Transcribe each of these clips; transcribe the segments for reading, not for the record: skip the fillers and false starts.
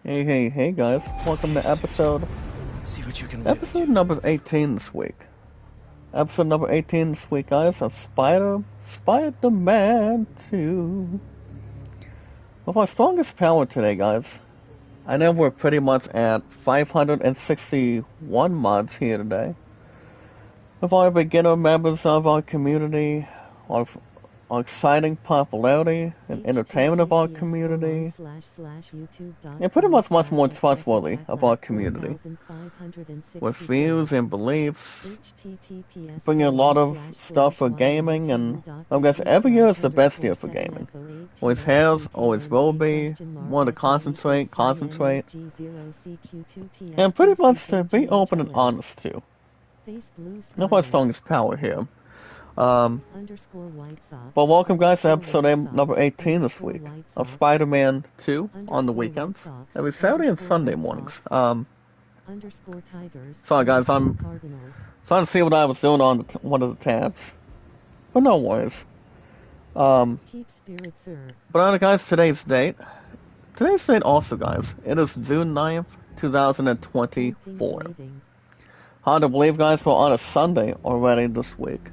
Hey guys, welcome to Let's see what you can whip episode into. number 18 this week. Episode number 18 this week, guys, of Spider-Man 2. With our strongest power today, guys. I know we're pretty much at 561 mods here today. With our beginner members of our community, our exciting popularity and entertainment of our community, and pretty much more trustworthy of our community, with views and beliefs, bringing a lot of stuff for gaming, and I guess every year is the best year for gaming. Always has, always will be, want to concentrate, and pretty much to be open and honest too. That's our strongest power here. Well, welcome guys to episode number 18 this week of Spider-Man 2 on the weekends. Every Saturday and Sunday mornings. Sorry guys, I'm trying to see what I was doing on one of the tabs. But no worries. But on guys, today's date also guys, it is June 9th, 2024. Hard to believe guys, we're on a Sunday already this week.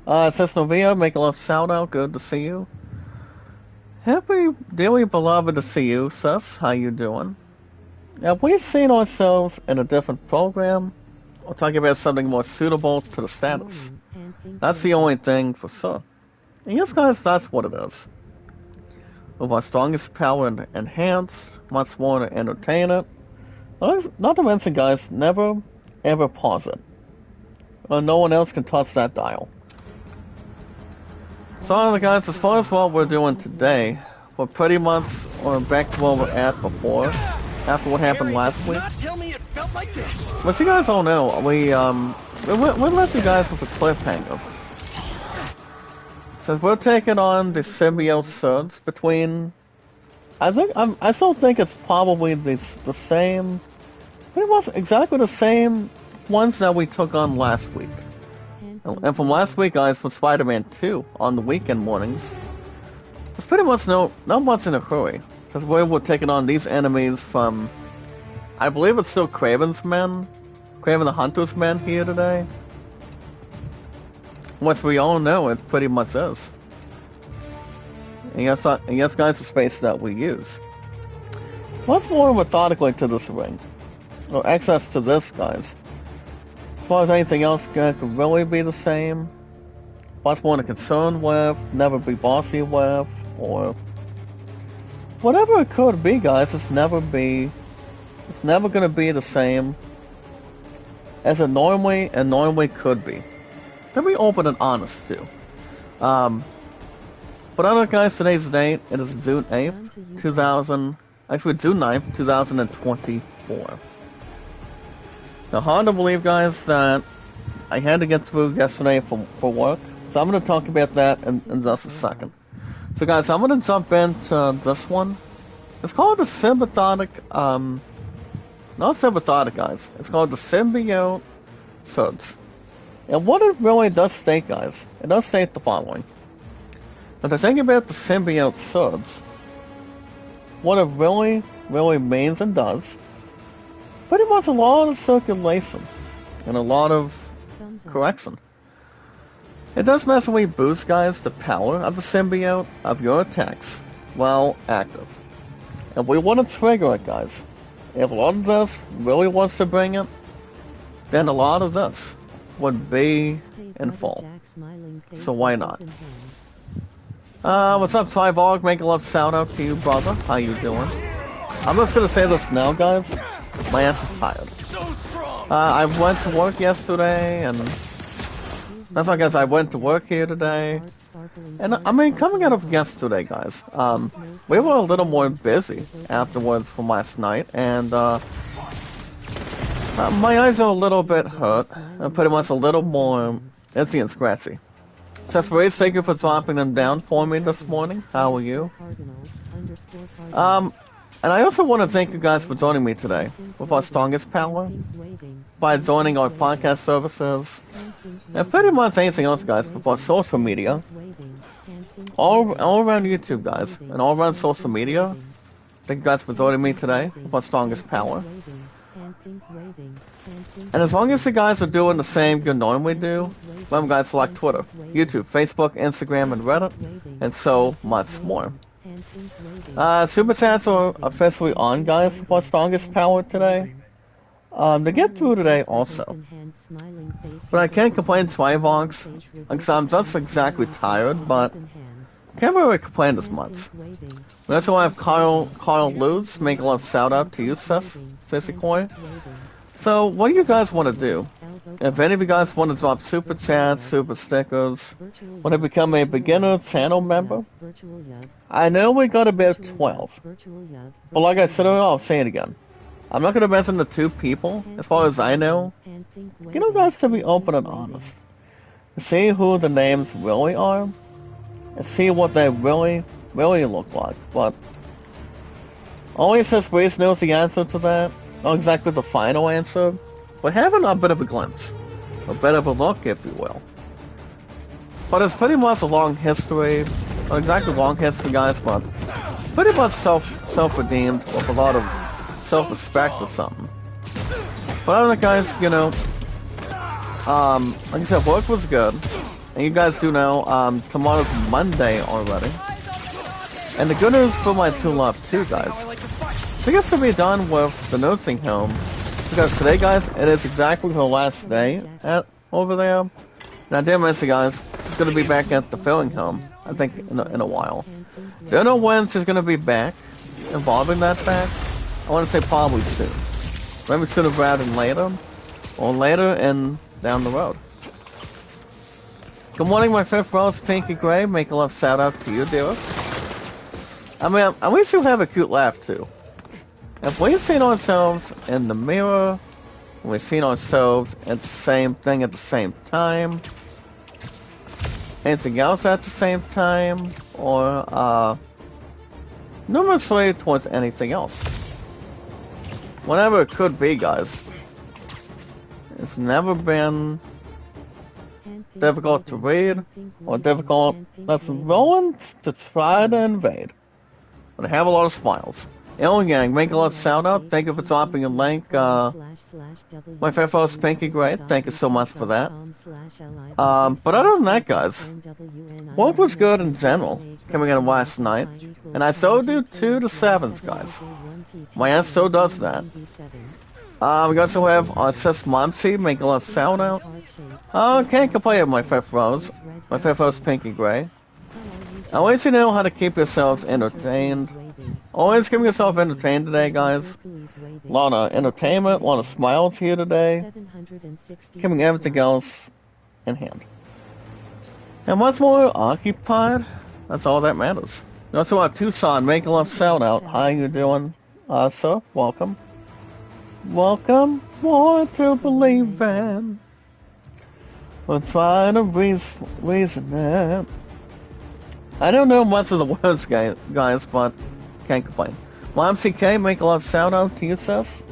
It says Novia, make a love shout out, good to see you. Happy, dearly beloved to see you, sis, how you doing? Have we seen ourselves in a different program? Or talking about something more suitable to the status? That's the only thing for sure. And yes guys, that's what it is. With our strongest power enhanced, much more to entertain it. Not to mention guys, never ever pause it. No one else can touch that dial. So guys, as far as what we're doing today, we're pretty much back to where we're at before, after what happened last week. But you guys all know, we left you guys with a cliffhanger. Since we're taking on the symbiote surge between, I still think it's probably the same, pretty much exactly the same ones that we took on last week. And from last week, guys, for Spider-Man 2 on the weekend mornings, it's pretty much not much in a hurry, because we were taking on these enemies from, I believe it's still Kraven's men, Kraven the Hunter's men here today. Which we all know it pretty much is. And yes guys, the space that we use. What's more methodically to this ring? Or access to this, guys? As far as anything else could really be the same, what's more to concern with, never be bossy with, or whatever it could be, guys, it's never gonna be the same as it normally could be. To be open and honest too. But other guys, today's date, it is June 8th, June 9th, 2024. Now, hard to believe, guys, that I had to get through yesterday for work, so I'm going to talk about that in just a second. So, guys, I'm going to jump into this one. It's called the Symbiotic, not Symbiotic, guys. It's called the Symbiote Surge. And what it really does state, guys, it does state the following. Now, the thing about the Symbiote Surge, what it really means and does, pretty much a lot of circulation and a lot of correction. It does massively boost, guys, the power of the symbiote of your attacks while active. If we want to trigger it, guys, if a lot of this really wants to bring it, then a lot of this would be in full. So why not? What's up, Cyborg? Make a love shout out to you, brother. How you doing? I'm just gonna say this now, guys. My ass is tired. I went to work yesterday, and that's why, guys, I went to work here today. And I mean, coming out of yesterday, guys, we were a little more busy afterwards from last night, and my eyes are a little bit hurt, and pretty much a little more itchy and scratchy. Sespace, thank you for dropping them down for me this morning. How are you? And I also want to thank you guys for joining me today with our strongest power by joining our podcast services and pretty much anything else, guys, with our social media. All around YouTube, guys, and all around social media. Thank you guys for joining me today with our strongest power. And as long as you guys are doing the same you normally do, remember guys to like Twitter, YouTube, Facebook, Instagram, and Reddit, and so much more. Super Chats are officially on, guys, for our strongest power today. To get through today also. But I can't complain Twivox, because I'm just exactly tired, but can't really complain as much. We also have Carl Lutz, make a little shout out to you, Sissy Koi. So, what do you guys want to do? If any of you guys want to drop super chats, super stickers, want to become a beginner channel member, I know we got about 12. But like I said, I'll say it again. I'm not going to mention the 2 people, as far as I know. You know guys to be open and honest. See who the names really are, and see what they really look like. But only since Reese knows the answer to that, not exactly the final answer, but having a bit of a glimpse, a bit of a look, if you will. But it's pretty much a long history, not exactly long history, guys, but pretty much self-redeemed with a lot of self-respect or something. But other guys, you know, like I said, work was good, and you guys do know, tomorrow's Monday already. And the good news for my two love too, guys. So I guess to be done with the nursing home, because today, guys, it is exactly the last day over there. And I did mention, guys, it's going to be back at the filling home, I think, in a while. Don't know when she's going to be back, involving that back. I want to say probably soon. Maybe sooner rather than later, or later and down the road. Good morning, my fifth rose, Pinky Gray. Make a love shout out to you, dearest. I mean, at least you have a cute laugh too. If we've seen ourselves in the mirror, and we've seen ourselves at the same thing at the same time, anything else at the same time, or numerously towards anything else. Whatever it could be, guys. It's never been difficult to read, or difficult that's willing to try to invade. But I have a lot of smiles. Ellen Gang, make a lot of shout out. Thank you for dropping a link. My fair folks, Pinky Great. Thank you so much for that. But other than that, guys, work was good in general, coming in last night. And I so do 2 to 7s, guys. My aunt still does that. We also have our sis Momsy, make a lot of shout out. Can't complain with my fifth rose. My fifth rose, Pinky Gray. Always you know how to keep yourselves entertained. Always keep yourself entertained today, guys. A lot of entertainment, a lot of smiles here today. Keeping everything else in hand. And what's more occupied, that's all that matters. We also have Tucson, make a love shout out. How you doing, sir? Welcome. Welcome, more to believe in. We'll try to reason it. I don't know much of the words, guys, but can't complain. Mom CK, make a love shout out to you, sis.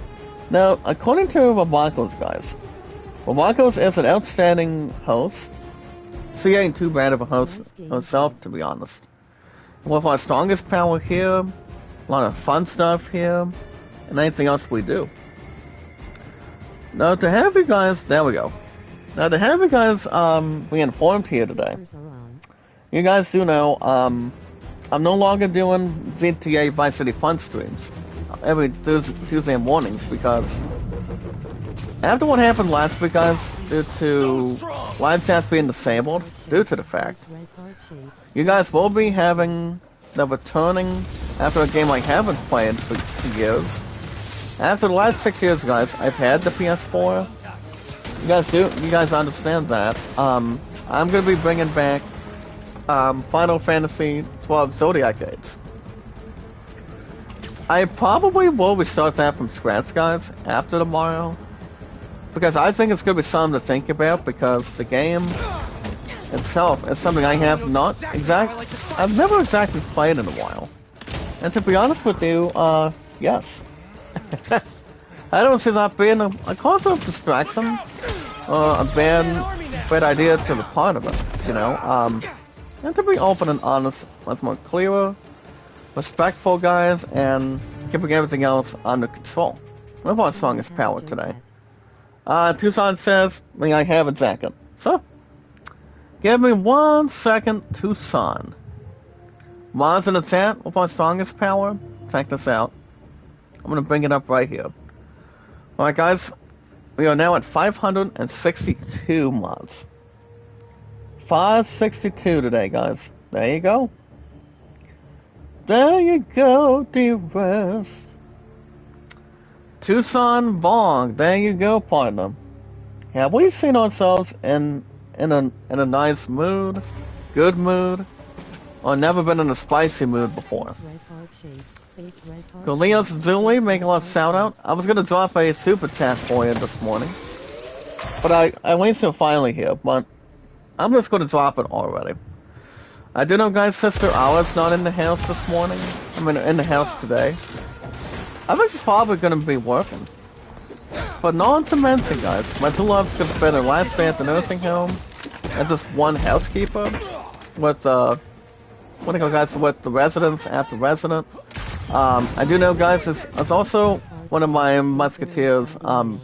Now, according to Rabakos, guys, Rabakos is an outstanding host. She ain't too bad of a host herself, to be honest. With our strongest power here, a lot of fun stuff here, and anything else we do. Now, to have you guys, there we go. Now, to have you guys be informed here today, you guys do know, I'm no longer doing GTA Vice City Fun streams every Tuesday mornings because after what happened last week, guys, due to live chats being disabled, due to the fact, you guys will be having the returning after a game I haven't played for years. After the last 6 years, guys, I've had the PS4. You guys understand that. I'm gonna be bringing back Final Fantasy XII Zodiac Age. I probably will restart that from scratch, guys, after tomorrow. Because I think it's going to be something to think about, because the game itself is something I have I've never exactly played in a while. And to be honest with you, yes. I don't see that being a cause of distraction, or a bad idea to the part of it, you know. And to be open and honest, much more clearer, respectful, guys, and keeping everything else under control. Move on, strongest power today. Tucson says, may I have a jacket? So, give me 1 second, Tucson. Mars in the chat with our strongest power. Check this out. I'm gonna bring it up right here. Alright, guys. We are now at 562 mods. 562 today, guys. There you go. There you go, dear rest. Tucson Vong, there you go, partner. Have we seen ourselves in a nice mood, good mood, or never been in a spicy mood before? So Leos Zuli, making a lot of shout out. I was gonna drop a super chat for you this morning, but I waited till finally here. But I'm just gonna drop it already. I do know, guys, Sister Alice not in the house this morning. I mean, in the house today. I think she's probably gonna be working. But not to mention, guys, my two loves gonna spend her last day at the nursing home as just one housekeeper with what do you call, guys, with the residents after resident. I do know, guys, it's also one of my musketeers. One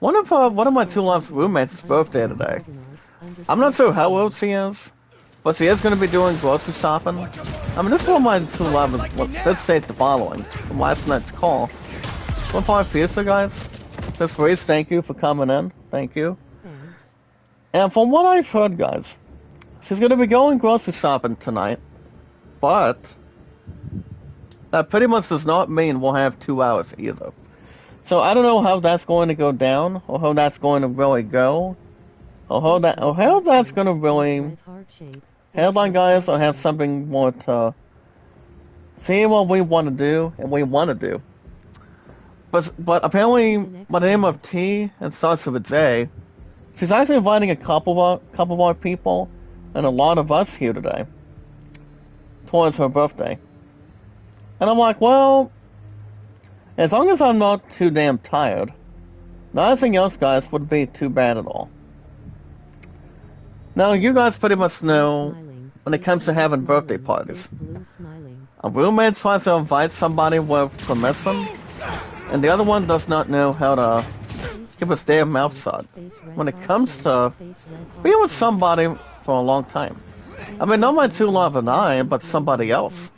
of my two loves' roommates' birthday today. I'm not sure how old she is, but she is going to be doing grocery shopping. I mean, this is what my two loves did state the following from last night's call. 1.5 Fiesta, guys. Says, please, thank you for coming in. Thank you. And from what I've heard, guys, she's going to be going grocery shopping tonight, but that pretty much does not mean we'll have 2 hours either. So I don't know how that's going to go down, or how that's going to really go, or how that's going to really. Hold on, guys, I have something more to see what we want to do, and we want to do. But apparently, by the name of T and starts with a J, she's actually inviting a couple of our people, and a lot of us here today, towards her birthday. And I'm like, well, as long as I'm not too damn tired, nothing else, guys, wouldn't be too bad at all. Now, you guys pretty much know when it comes to having birthday parties. A roommate tries to invite somebody with permission, and the other one does not know how to keep his damn mouth shut when it comes to being with somebody for a long time. I mean, not my two love and I, but somebody else.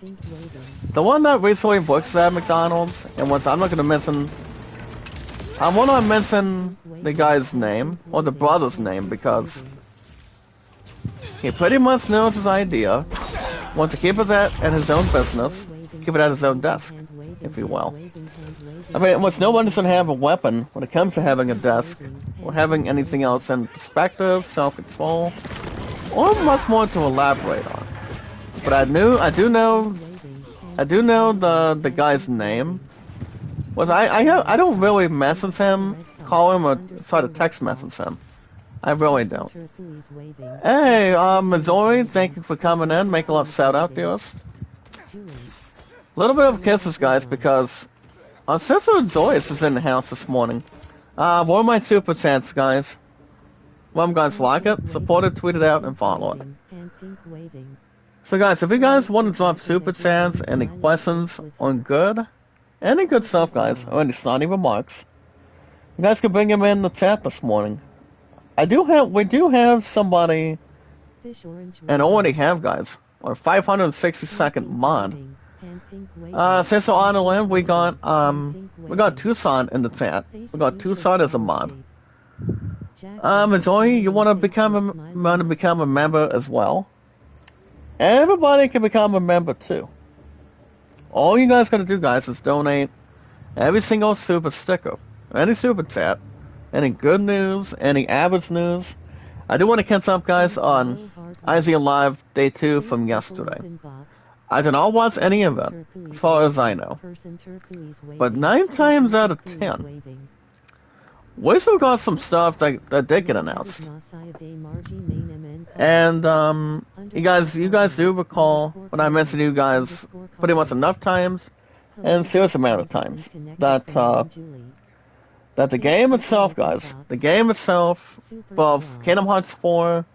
The one that recently works at McDonald's, and once I'm not gonna mention, I wanna mention the guy's name, or the brother's name, because he pretty much knows his idea, wants to keep it at his own business, keep it at his own desk, if you will. I mean, once no one doesn't have a weapon when it comes to having a desk, or having anything else in perspective, self-control, or much more to elaborate on. But I do know the guy's name. I don't really message him, call him, or try to text message him. I really don't. Hey, Missouri, thank you for coming in. Make a lot of shout out to us. A little bit of kisses, guys, because our sister Joyce is in the house this morning. One of my super chats, guys. Well, guys, like it, support it, tweet it out, and follow it. So, guys, if you guys want to drop super chats, any questions on any good stuff, guys, or any snotty remarks, you guys can bring them in the chat this morning. We do have somebody, and already have, guys, our 562nd mod. Since on the limb, we got Tucson in the chat. We got Tucson as a mod. Joey, you want to become a member as well? Everybody can become a member too. All you guys gotta do, guys, is donate every single super sticker, any super chat, any good news, any average news. I do want to catch up, guys, on IZ Live Day 2 from yesterday. I did not watch any of it, as far as I know. But 9 times out of 10, we still got some stuff that did get announced. And, you guys do recall when I mentioned to you guys pretty much enough times, and serious amount of times, that the game itself, guys, both Kingdom Hearts 4,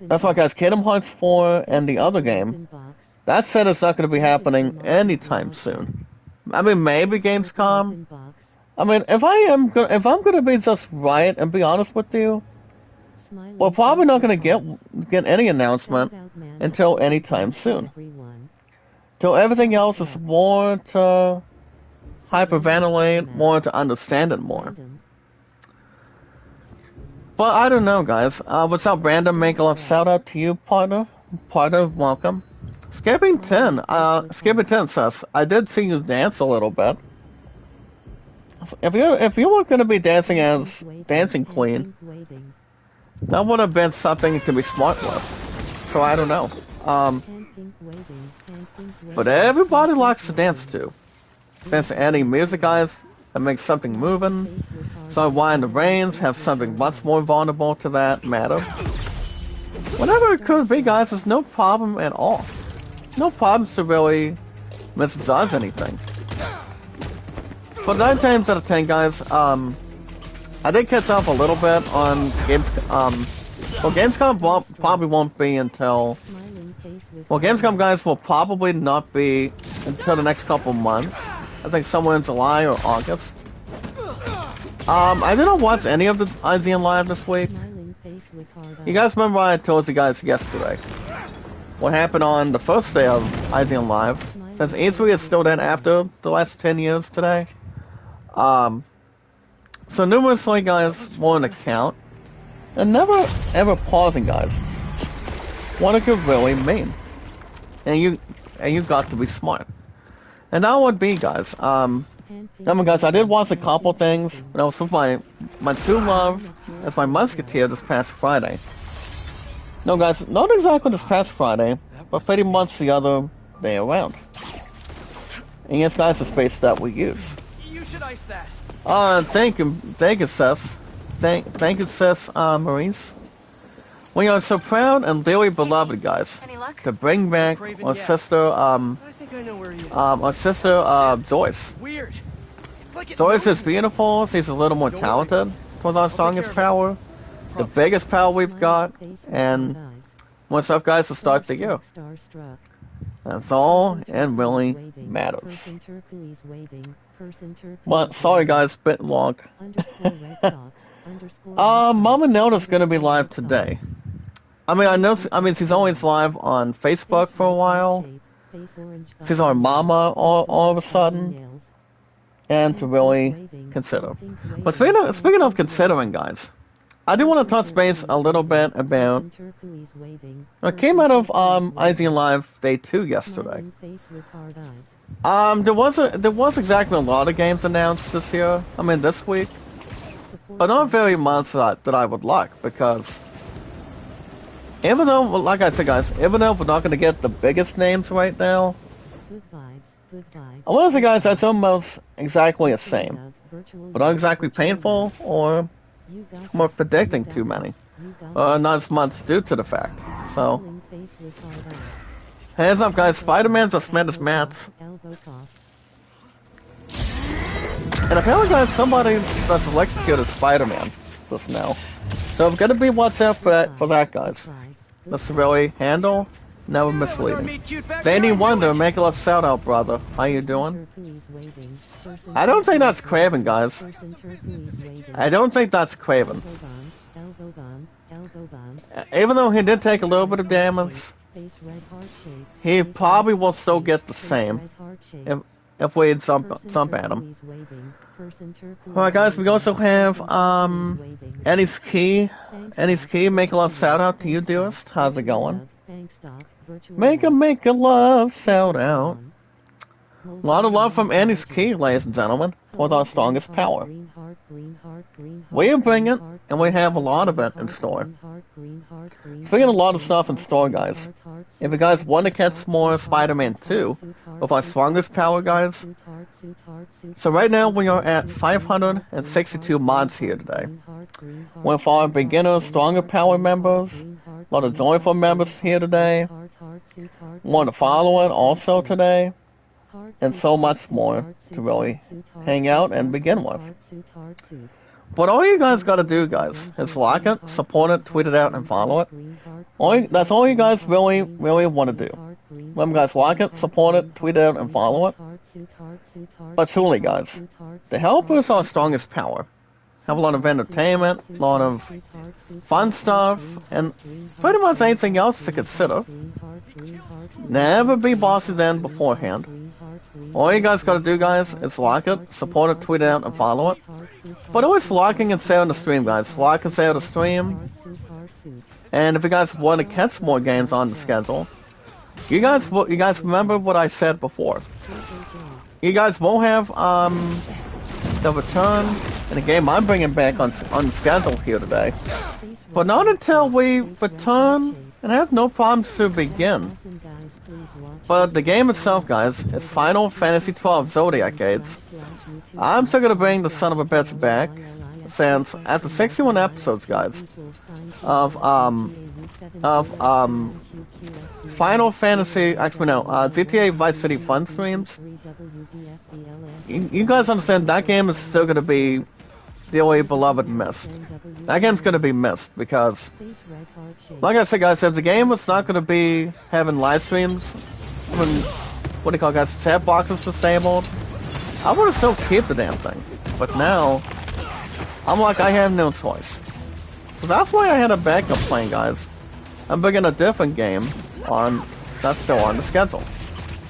that's why, guys, Kingdom Hearts 4 and the other game, That said, it's not going to be happening anytime soon. I mean, maybe Gamescom. I mean, if I'm gonna be just right and be honest with you, we're probably not gonna get any announcement until anytime soon. Till everything else is more to hyperventilate, more to understand it more. But I don't know, guys. What's up, Brandon? Make a love shout out to you, partner. Partner, welcome. Skipping10 says, I did see you dance a little bit. If you were going to be dancing as Dancing Queen, that would have been something to be smart with. So I don't know. But everybody likes to dance too. There's any music, guys, that makes something moving. So why in the rains have something much more vulnerable to that matter. Whatever it could be, guys, there's no problem at all. No problems to really misjudge anything. But 9 times out of 10, guys, I did catch up a little bit on Gamescom probably won't be until... Well, Gamescom, guys, will probably not be until the next couple months. I think somewhere in July or August. I didn't watch any of the IGN Live this week. You guys remember I told you guys yesterday what happened on the first day of IGN Live, since E3 is still dead after the last 10 years today. So numerously, guys, more an account, and never ever pausing, guys. What it could really mean, and you got to be smart, and that would be, guys. Guys, I did watch a couple things when I was with my true love as my musketeer this past Friday. No, guys, not exactly this past Friday, but pretty much the other day around. And yes, guys, the space that we use. You should ice that. Thank you, Seth. Thank you, Seth, Maurice. We are so proud and dearly beloved, guys, to bring back our sister, Joyce. Weird. It's like Joyce is beautiful. She's a little more talented towards our strongest power, the biggest power we've got, and more stuff, guys, to start the year. That's all it really matters. But sorry, guys, bit long. Mama Nelda's gonna be live today. I mean, she's always live on Facebook for a while. She's our mama all of a sudden. And to really consider. But speaking of considering, guys, I do want to touch base a little bit about... It came out of IGN Live Day 2 yesterday. There was exactly a lot of games announced this year. I mean, this week. But not very much that I would like, because... Even though, like I said, guys, even though we're not going to get the biggest names right now, I want to say, guys, that's almost exactly the same. But not exactly painful or more predicting too many. Not as much due to the fact. So, hands up, guys, Spider-Man's as mad as Matt's. And apparently, guys, somebody that's electrocuted Spider-Man just now. So I'm gonna be watch out for that, guys. Let's really handle, never misleading. Zany Wonder, make a love shout out, brother. How you doing? I don't think that's Craven, guys. I don't think that's Craven. Even though he did take a little bit of damage, he probably will still get the same if we jump at him. Alright, guys, we also have Eddie's Key. Eddie's Key, make a love shout out to you, dearest. How's it going? Make a love shout out. A lot of love from Andy's Key, ladies and gentlemen, for our strongest power. We bring it, and we have a lot of it in store. Speaking of a lot of stuff in store, guys, if you guys want to catch more Spider-Man 2 with our strongest power, guys, so right now we are at 562 mods here today. With our beginner stronger power members, a lot of joyful members here today, one to follow it also today, and so much more to really hang out and begin with. But all you guys gotta do, guys, is like it, support it, tweet it out, and follow it. That's all you guys really want to do. Remember, guys, like it, support it, tweet it out, and follow it. But truly, guys, the help is our strongest power. Have a lot of entertainment, a lot of fun stuff, and pretty much anything else to consider. Never be bossy then beforehand. All you guys gotta do, guys, is like it, support it, tweet it out, and follow it. But always liking and sharing the stream, guys. Like and share the stream. And if you guys want to catch more games on the schedule, you guys remember what I said before. You guys will have the return in a game I'm bringing back on schedule here today. But not until we return, and I have no problems to begin. But the game itself, guys, is Final Fantasy XII Zodiac Age. I'm still gonna bring the son of a bitch back, since after 61 episodes, guys, of Final Fantasy, actually no, GTA Vice City Fun streams, you guys understand that game is still gonna be dearly beloved missed. That game's gonna be missed because, like I said, guys, if the game was not gonna be having live streams, I mean, what do you call it, guys, chat boxes disabled, I would have still kept the damn thing. But now, I'm like, I have no choice. So that's why I had a backup plan, guys. I'm bringing a different game that's still on the schedule.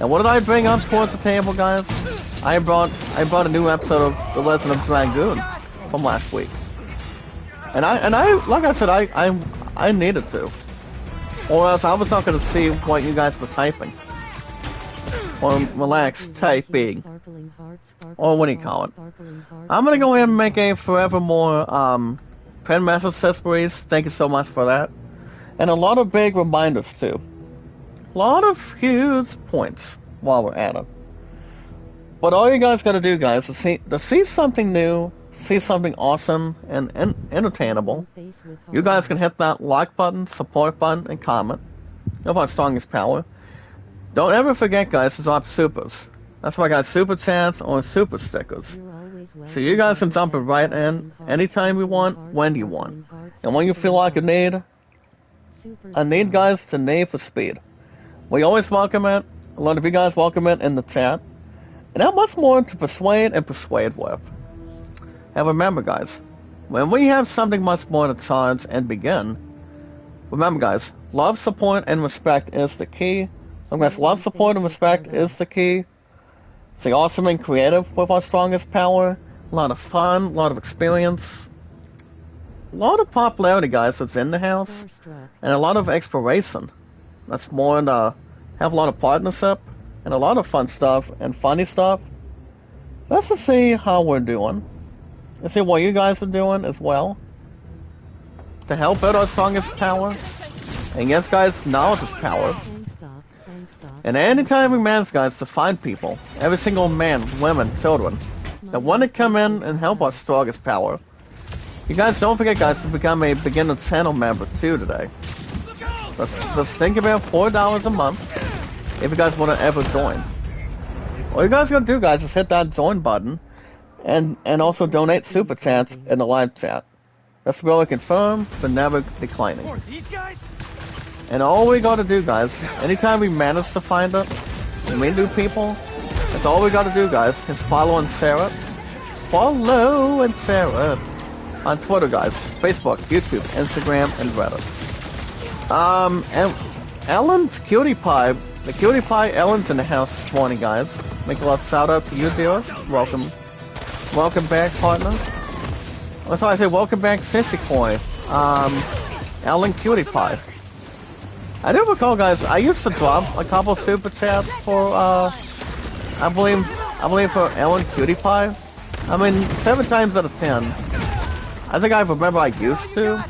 And what did I bring up towards the table, guys? I brought a new episode of The Legend of Dragoon from last week. And I like I said, I needed to. Or else I was not gonna see what you guys were typing. Or relax typing. Or what do you call it? I'm gonna go ahead and make a forevermore pen message series. Thank you so much for that. And a lot of big reminders too. A lot of huge points while we're at it. But all you guys gotta do, guys, is to see something new, see something awesome and entertainable. You guys can hit that like button, support button, and comment. Of our strongest power. Don't ever forget, guys, to drop supers. That's why I got super chats or super stickers. So you guys can dump it right in anytime you want, when you want. And when you feel like you need, guys, to need for speed. We always welcome it. A lot of you guys welcome it in the chat. And how much more to persuade and persuade with. And remember, guys, when we have something much more to charge and begin, remember, guys, love, support, and respect is the key. Guys, love, support, and respect is the key. Stay awesome and creative with our strongest power. A lot of fun, a lot of experience. A lot of popularity, guys, that's in the house. And a lot of exploration. That's more to have a lot of partnership. And a lot of fun stuff and funny stuff. Let's just see how we're doing. Let's see what you guys are doing as well. To help out our strongest power. And yes, guys, knowledge is power. And anytime we manage, guys, to find people, every single man, women, children, that want to come in and help our strongest power, you guys don't forget, guys, to become a beginner channel member too today. Let's think about $4 a month if you guys want to ever join. All you guys gotta do, guys, is hit that join button and also donate super chats in the live chat. That's really confirmed, but never declining. Or these guys? And all we gotta do, guys, anytime we manage to find it, and we do people, that's all we gotta do, guys, is follow and share it. Follow and share it. On Twitter, guys, Facebook, YouTube, Instagram, and Reddit. And Ellen's Cutie Pie, the Cutie Pie Ellen's in the house this morning, guys. Make a lot of shout out to you, dearest. Welcome back, partner. That's why I say welcome back, Sissy Koi. Ellen Cutie Pie. I do recall, guys, I used to drop a couple super chats for, I believe for Ellen Cutie Pie. I mean, 7 times out of 10. I think I remember I used to,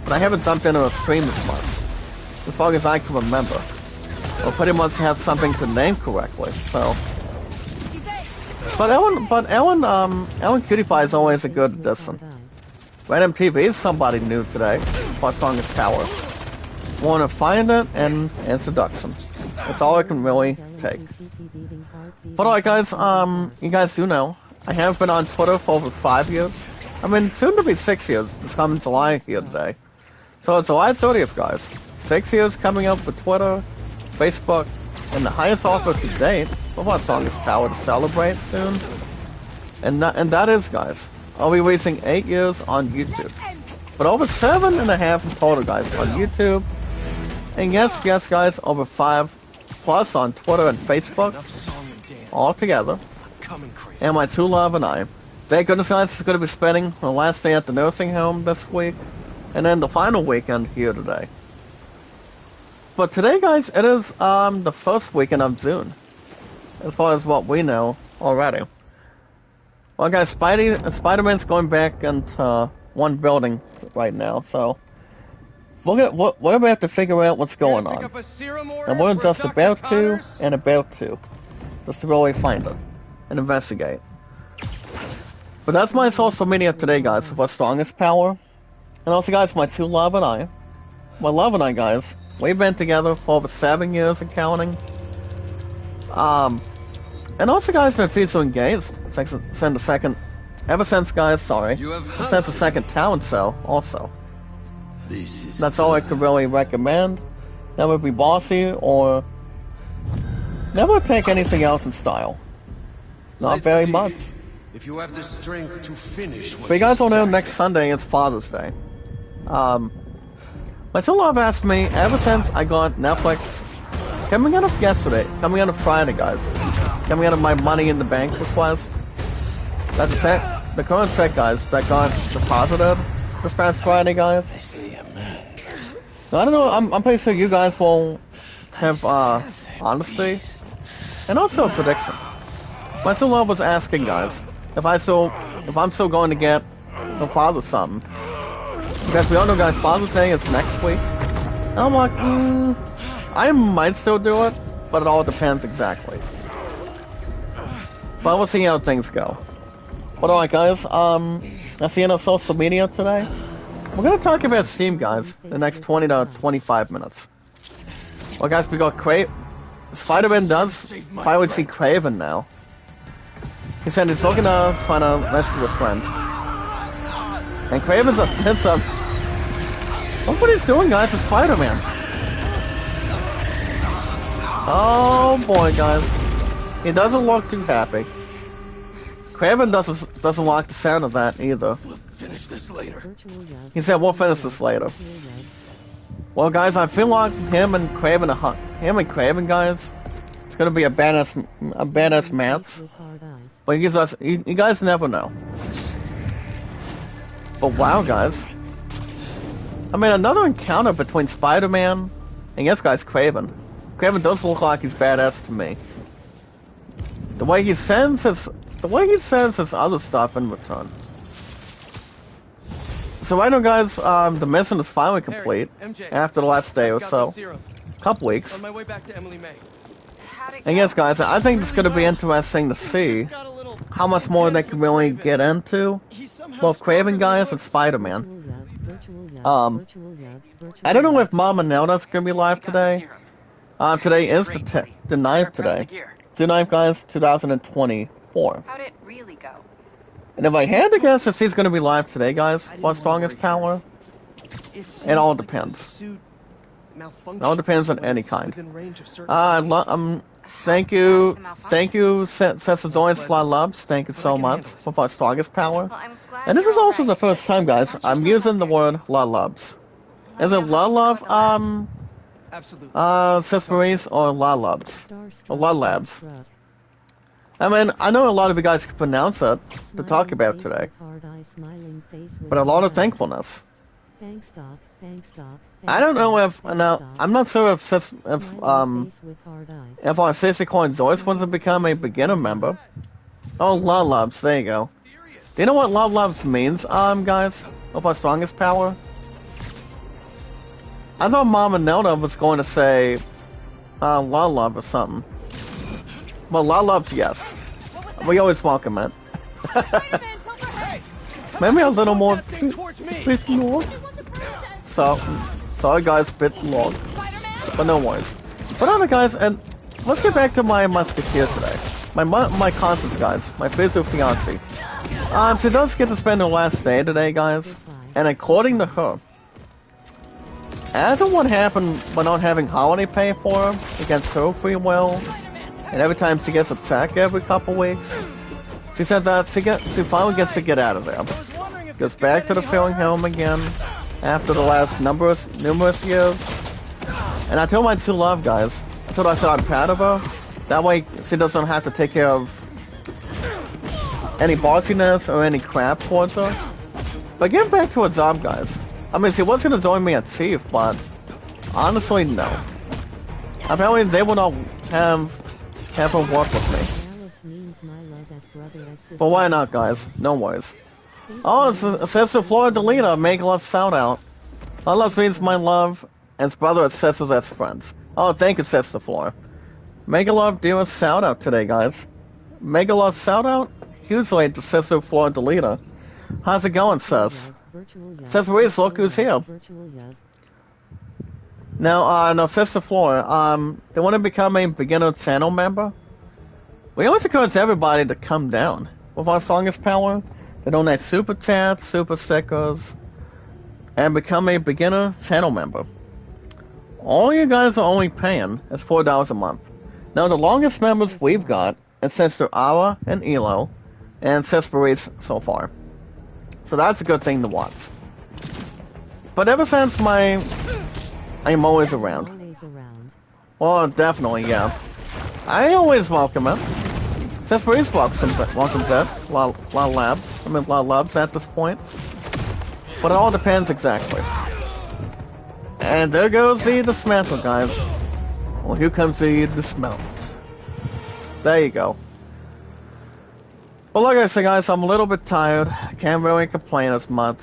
but I haven't jumped into a stream this much. As far as I can remember. Or pretty much have something to name correctly, so. But Ellen Cutie Pie is always a good addition. Random TV is somebody new today, for our strongest power. Want to find it and seduction. That's all I can really take. But alright, guys, you guys do know, I have been on Twitter for over 5 years. I mean, soon to be 6 years. This coming July here today. So it's July 30th, guys. 6 years coming up for Twitter, Facebook, and the highest offer to date. What song is Power to celebrate soon? And that is, guys. I'll be releasing 8 years on YouTube. But over 7.5 in total, guys, on YouTube. And yes, guys, over 5+ on Twitter and Facebook. All together. And my true love and I. Thank goodness, guys, is going to be spending the last day at the nursing home this week. And then the final weekend here today. But today, guys, it is the first weekend of June. As far as what we know already. Well, guys, Spider-Man's going back into one building right now, so we're going to have to figure out what's going on. And we're just about to, just to really find it and investigate. But that's my social media today, guys, of our strongest power. And also, guys, my true love and I. My love and I, guys, we've been together for over 7 years and counting. And also, guys, been feeling engaged since the second, since the second talent show, also. That's all I could really recommend. Never be bossy or never take anything else in style. Not very much. If you have the strength to finish what but you guys all know next Sunday is Father's Day. My true love asked me ever since I got Netflix, coming out of Friday, guys, coming out of my Money in the Bank request. That's the current check, guys, that got deposited this past Friday, guys. Now, I don't know, I'm pretty sure you guys will have honesty and also a prediction. My true love was asking, guys, if I'm still going to get the father something. Because we all know, guys, Father's Day is next week. And I'm like, I might still do it, but it all depends exactly. But we'll see how things go. But alright, guys, that's the end of social media today. We're gonna talk about Steam, guys, the next 20 to 25 minutes. Well, guys, we got Spider-Man does finally see Kraven now. He said he's looking to try to rescue a friend. And Kraven just hits up. Look what he's doing, guys, to Spider-Man. Oh boy, guys. He doesn't look too happy. Kraven doesn't like the sound of that either. We'll finish this later. He said we'll finish this later. Well, guys, I feel like him and Kraven, guys, it's gonna be a badass match. But you guys never know. But wow, guys. I mean, another encounter between Spider-Man and yes, guys, Kraven. Kraven does look like he's badass to me. The way he sends his other stuff in return. So I know, guys, the mission is finally complete after the last day or so, couple weeks. On my way back to Emily May. And yes, guys, I think it's going to be interesting to see how much more they can really get into both Kraven, guys, and Spider-Man. I don't know if Mama Nelda's going to be live today. Today is the 9th today. June 9th, guys, 2024. How'd it really go? And if I had to guess if she's going to be live today, guys, what's strongest power? It all depends. It all depends on any kind. Thank you, Sets of Joy, Sly Loves, thank you so much for our strongest power. And this is also the first time, guys, I'm using the word La Loves. Is it La Love, Sis Maurice, or La Loves? Or La Labs? I mean, I know a lot of you guys can pronounce it to talk about today. But a lot of thankfulness. I don't know if now I'm not sure if our Sister Coin Joyce wants to become a beginner member. Oh, Love Loves, there you go. Do you know what Love Loves means, guys? Of our strongest power? I thought Mama Nelda was going to say La Love or something. Well, La Loves, yes. We always welcome it. Maybe a little more. Bit more. So, sorry guys, bit long. But no worries. But other guys, and let's get back to my musketeer today. My Constance, guys. My Fizu fiancé. She does get to spend her last day today, guys. And according to her, after what happened by not having holiday pay for her against her free will, and every time she gets attacked every couple weeks, she said that she finally gets to get out of there. Goes back to the feeling home again after the last numerous years. And I told my true love, guys. I told her I said I'm proud of her. That way she doesn't have to take care of any bossiness or any crap towards her. But getting back to her job, guys. I mean, she was going to join me at Chief, but honestly, no. Apparently, they will not have her work with me. But why not, guys? No worries. Oh, it says to Flora Delita, make love shout out. My love means my love, and his brother says as friends. Oh, thank you, Sister Flora. Mega Love do a shout out today, guys. Mega Love shout out? Hugely to Sister Flora Delita. How's it going, sis? Says Reese, look who's here. Now, no, Sister Flora, they want to become a beginner channel member? We always encourage everybody to come down with our strongest power, to donate super chats, super stickers, and become a beginner channel member. All you guys are only paying is $4 a month. Now, the longest members we've got is Sister Ara and Elo, and Sister Reese so far. So that's a good thing to watch. But ever since I'm always around. Well, definitely, yeah. I always welcome it. Sister Reese welcomes it. A lot of labs at this point. But it all depends exactly. And there goes the dismantle, guys. Well, here comes the dismount. There you go. Well, like I said, guys, I'm a little bit tired. I can't really complain as much.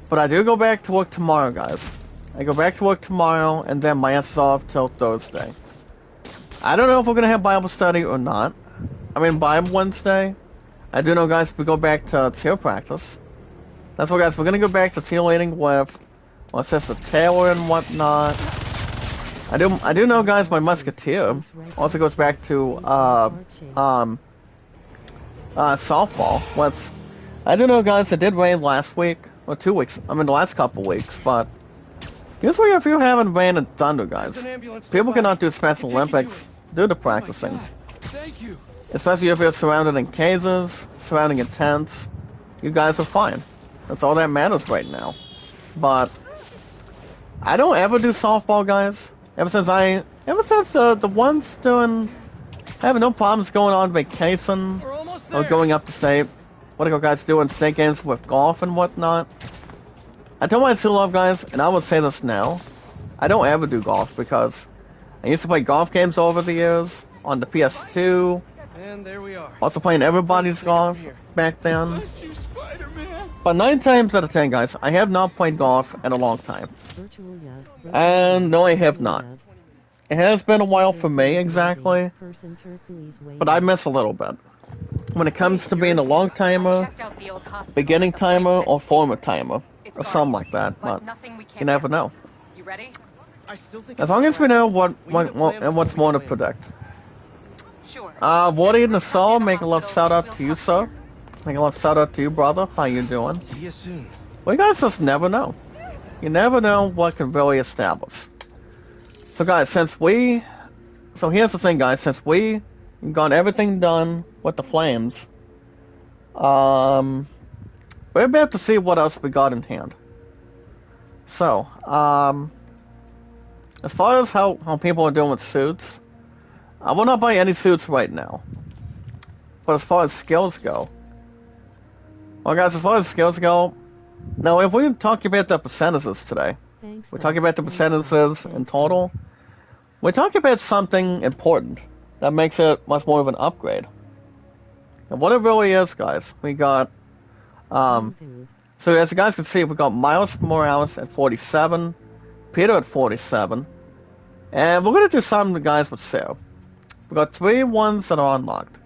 But I do go back to work tomorrow, guys. I go back to work tomorrow, and then my ass is off till Thursday. I don't know if we're going to have Bible study or not. I mean, Bible Wednesday. I do know, guys, we go back to cheer practice. That's what, guys, we're going to go back to cheerleading with Sister Taylor and whatnot. I do know, guys, my musketeer also goes back to softball. I do know, guys, it did rain last week or 2 weeks. I mean, the last couple weeks, but usually if you haven't rain and thunder, guys, people cannot do Special Olympics due to practicing. Thank you. Especially if you're surrounded in cases, surrounding in tents. You guys are fine. That's all that matters right now. But I don't ever do softball, guys. Ever since the ones doing, having no problems going on vacation or going up to say, what are you guys doing, snake games with golf and whatnot. I told my true love, guys, and I would say this now, I don't ever do golf because I used to play golf games over the years on the PS2. And there we are. Also playing everybody's golf back then. But 9 times out of 10, guys, I have not played golf in a long time. And no, I have not. It has been a while for me, exactly. But I miss a little bit. When it comes to being a long timer, beginning timer, or former timer, or something like that. But you never know. As long as we know what's more to predict. Wardy and the Soul, make a love shout out to you, sir. Make a love shout out to you, brother. How you doing? See you soon. Well, you guys just never know. You never know what can really establish. So, guys, so here's the thing, guys. Since we got everything done with the flames, we're about to see what else we got in hand. So, as far as how people are doing with suits, I will not buy any suits right now. But as far as skills go, well, guys, as far as skills go, now if we talk about the percentages today, we're talking about the percentages in total, we're talking about something important that makes it much more of an upgrade. And what it really is, guys, we got, so as you guys can see, we got Miles Morales at 47, Peter at 47, and we're going to do something, guys, with Sarah. We got 3 ones that are unlocked.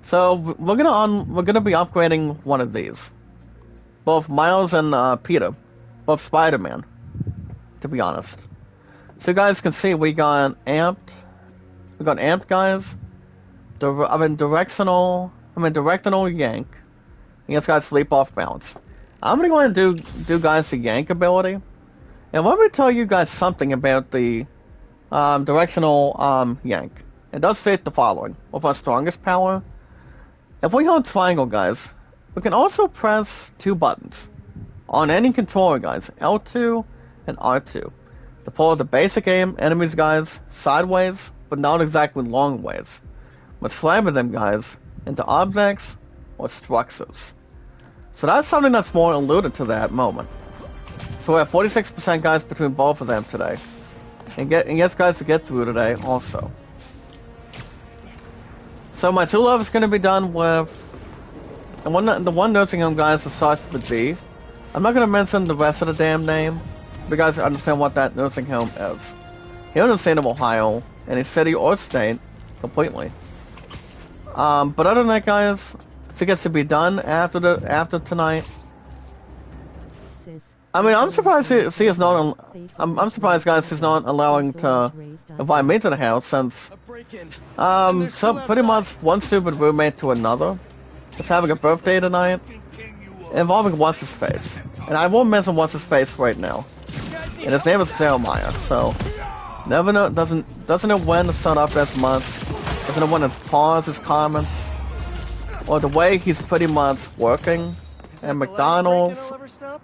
So we're gonna be upgrading one of these, both Miles and Peter, both Spider-Man, to be honest. So you guys can see we got amped, guys. Directional yank, And this guy's sleep off balance. I'm gonna go ahead and do guys the yank ability. And let me tell you guys something about the directional yank. It does state the following. With our strongest power, if we hold triangle, guys, we can also press two buttons on any controller, guys, L2 and R2, to pull the basic aim enemies, guys, sideways, but not exactly long ways, but slamming them, guys, into objects or structures. So that's something that's more alluded to that moment. So we're at 46%, guys, between both of them today. And yes, guys, to get through today also. So my 2 love is going to be done with... And the one nursing home, guys, is starts with D. I'm not going to mention the rest of the damn name. But you guys understand what that nursing home is. Here in the state of Ohio, any city or state, completely. But other than that, guys, it gets to be done after tonight. I mean, I'm surprised she's not. I'm surprised, guys, she's not allowing to invite me to the house since. So pretty much one stupid roommate to another is having a birthday tonight, involving what's his face, and I won't mention what's his face right now. And his name is Jeremiah. So never know. Doesn't know when to start up as much. Doesn't know when to pause his comments, or the way he's pretty much working at McDonald's,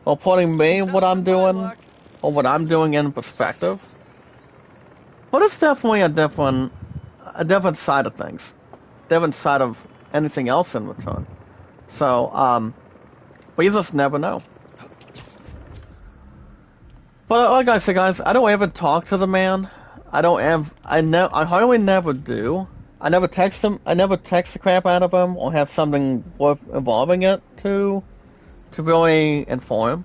or putting me what I'm doing, or what I'm doing in perspective. But it's definitely a different side of things, different side of anything else in return. So, but you just never know. But like I said, guys, I don't ever talk to the man. I hardly never do. I never text him. I never text the crap out of him or have something worth involving it to really inform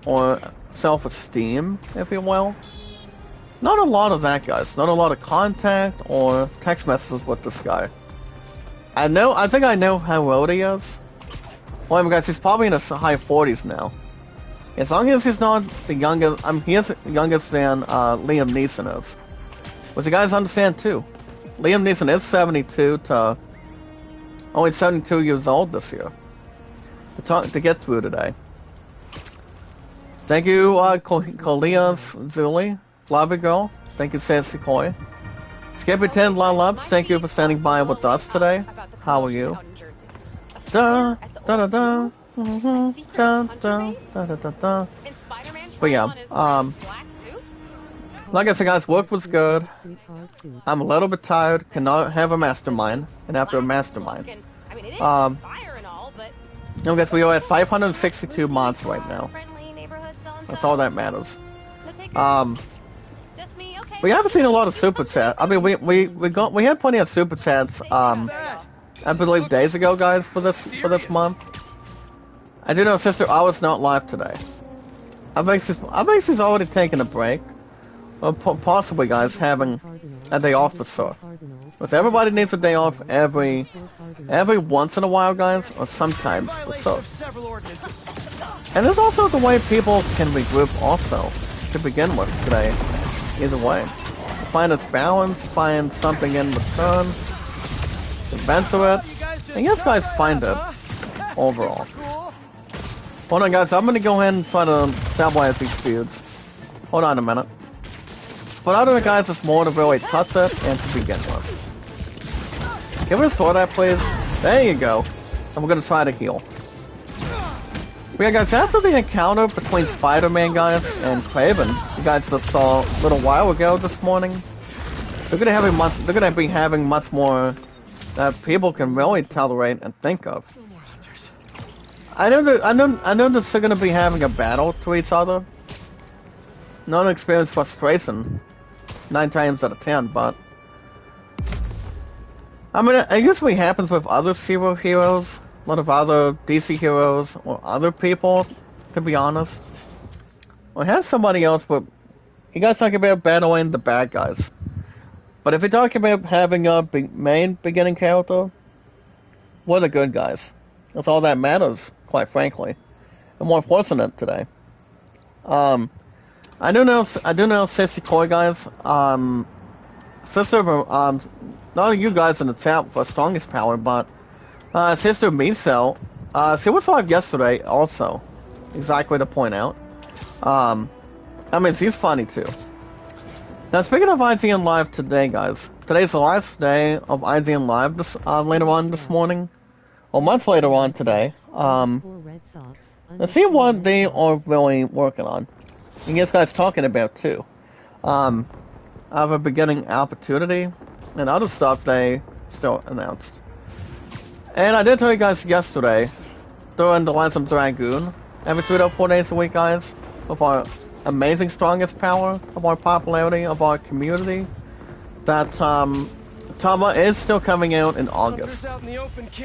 or self-esteem, if you will. Not a lot of that, guys. Not a lot of contact or text messages with this guy. I think I know how old he is. Well, guys, he's probably in his high 40s now. As long as he's not the youngest, he is youngest than Liam Neeson is. Which you guys understand too. Liam Neeson is 72 to only 72 years old this year. To get through today. Thank you, Kolias Zuli. Love you, girl. Thank you, Sassy Koi. Skippy 10 Lulubs, thank you for standing by with us today. How are you? Da da da da. Da, da, da, da, da, da. But yeah, like I said, guys, work was good. I'm a little bit tired, cannot have a mastermind, and after a mastermind. No, guys, we are at 562 mods right now. That's all that matters. We haven't seen a lot of super chats. I mean, we had plenty of super chats. I believe days ago, guys, for this month. I do know, Sister I was not live today. I think she's already taken a break. Or possibly, guys, having a day off for sure. Because everybody needs a day off every once in a while, guys, or sometimes for sure. And there's also the way people can regroup also, to begin with today. Either way. Find its balance, find something in return, advance of it, and yes, guys, find it overall. Hold on, guys, I'm gonna go ahead and try to stabilize these feuds. Hold on a minute. But other than, guys, it's more to really touch it and to begin with. Can we restore that, please? There you go. And we're gonna try to heal. But yeah, guys, after the encounter between Spider-Man, guys, and Kraven, you guys just saw a little while ago this morning, they're gonna be having much more that people can really tolerate and think of. I know that they're gonna be having a battle to each other. Not an experience frustration 9 times out of 10, but I mean, it usually happens with other Zero heroes, a lot of other DC heroes, or other people, to be honest. Or have somebody else, but you guys talk about battling the bad guys. But if you're talking about having a main beginning character, we're the good guys. That's all that matters, quite frankly. I'm more fortunate today. I do know Sissy Koi, guys. Sister, not you guys in the chat for strongest power, but Sister Miso She was live yesterday also. Exactly to point out. I mean, she's funny too. Now, speaking of IGN Live today, guys, today's the last day of IGN Live this, later on this morning, or much later on today. Let's see what they are really working on. And you guys talking about too. I have a beginning opportunity, and other stuff they still announced. And I did tell you guys yesterday, during the Legends of Dragoon, every 3 to 4 days a week, guys, with our amazing strongest power, of our popularity, of our community, that Tamba is still coming out in August.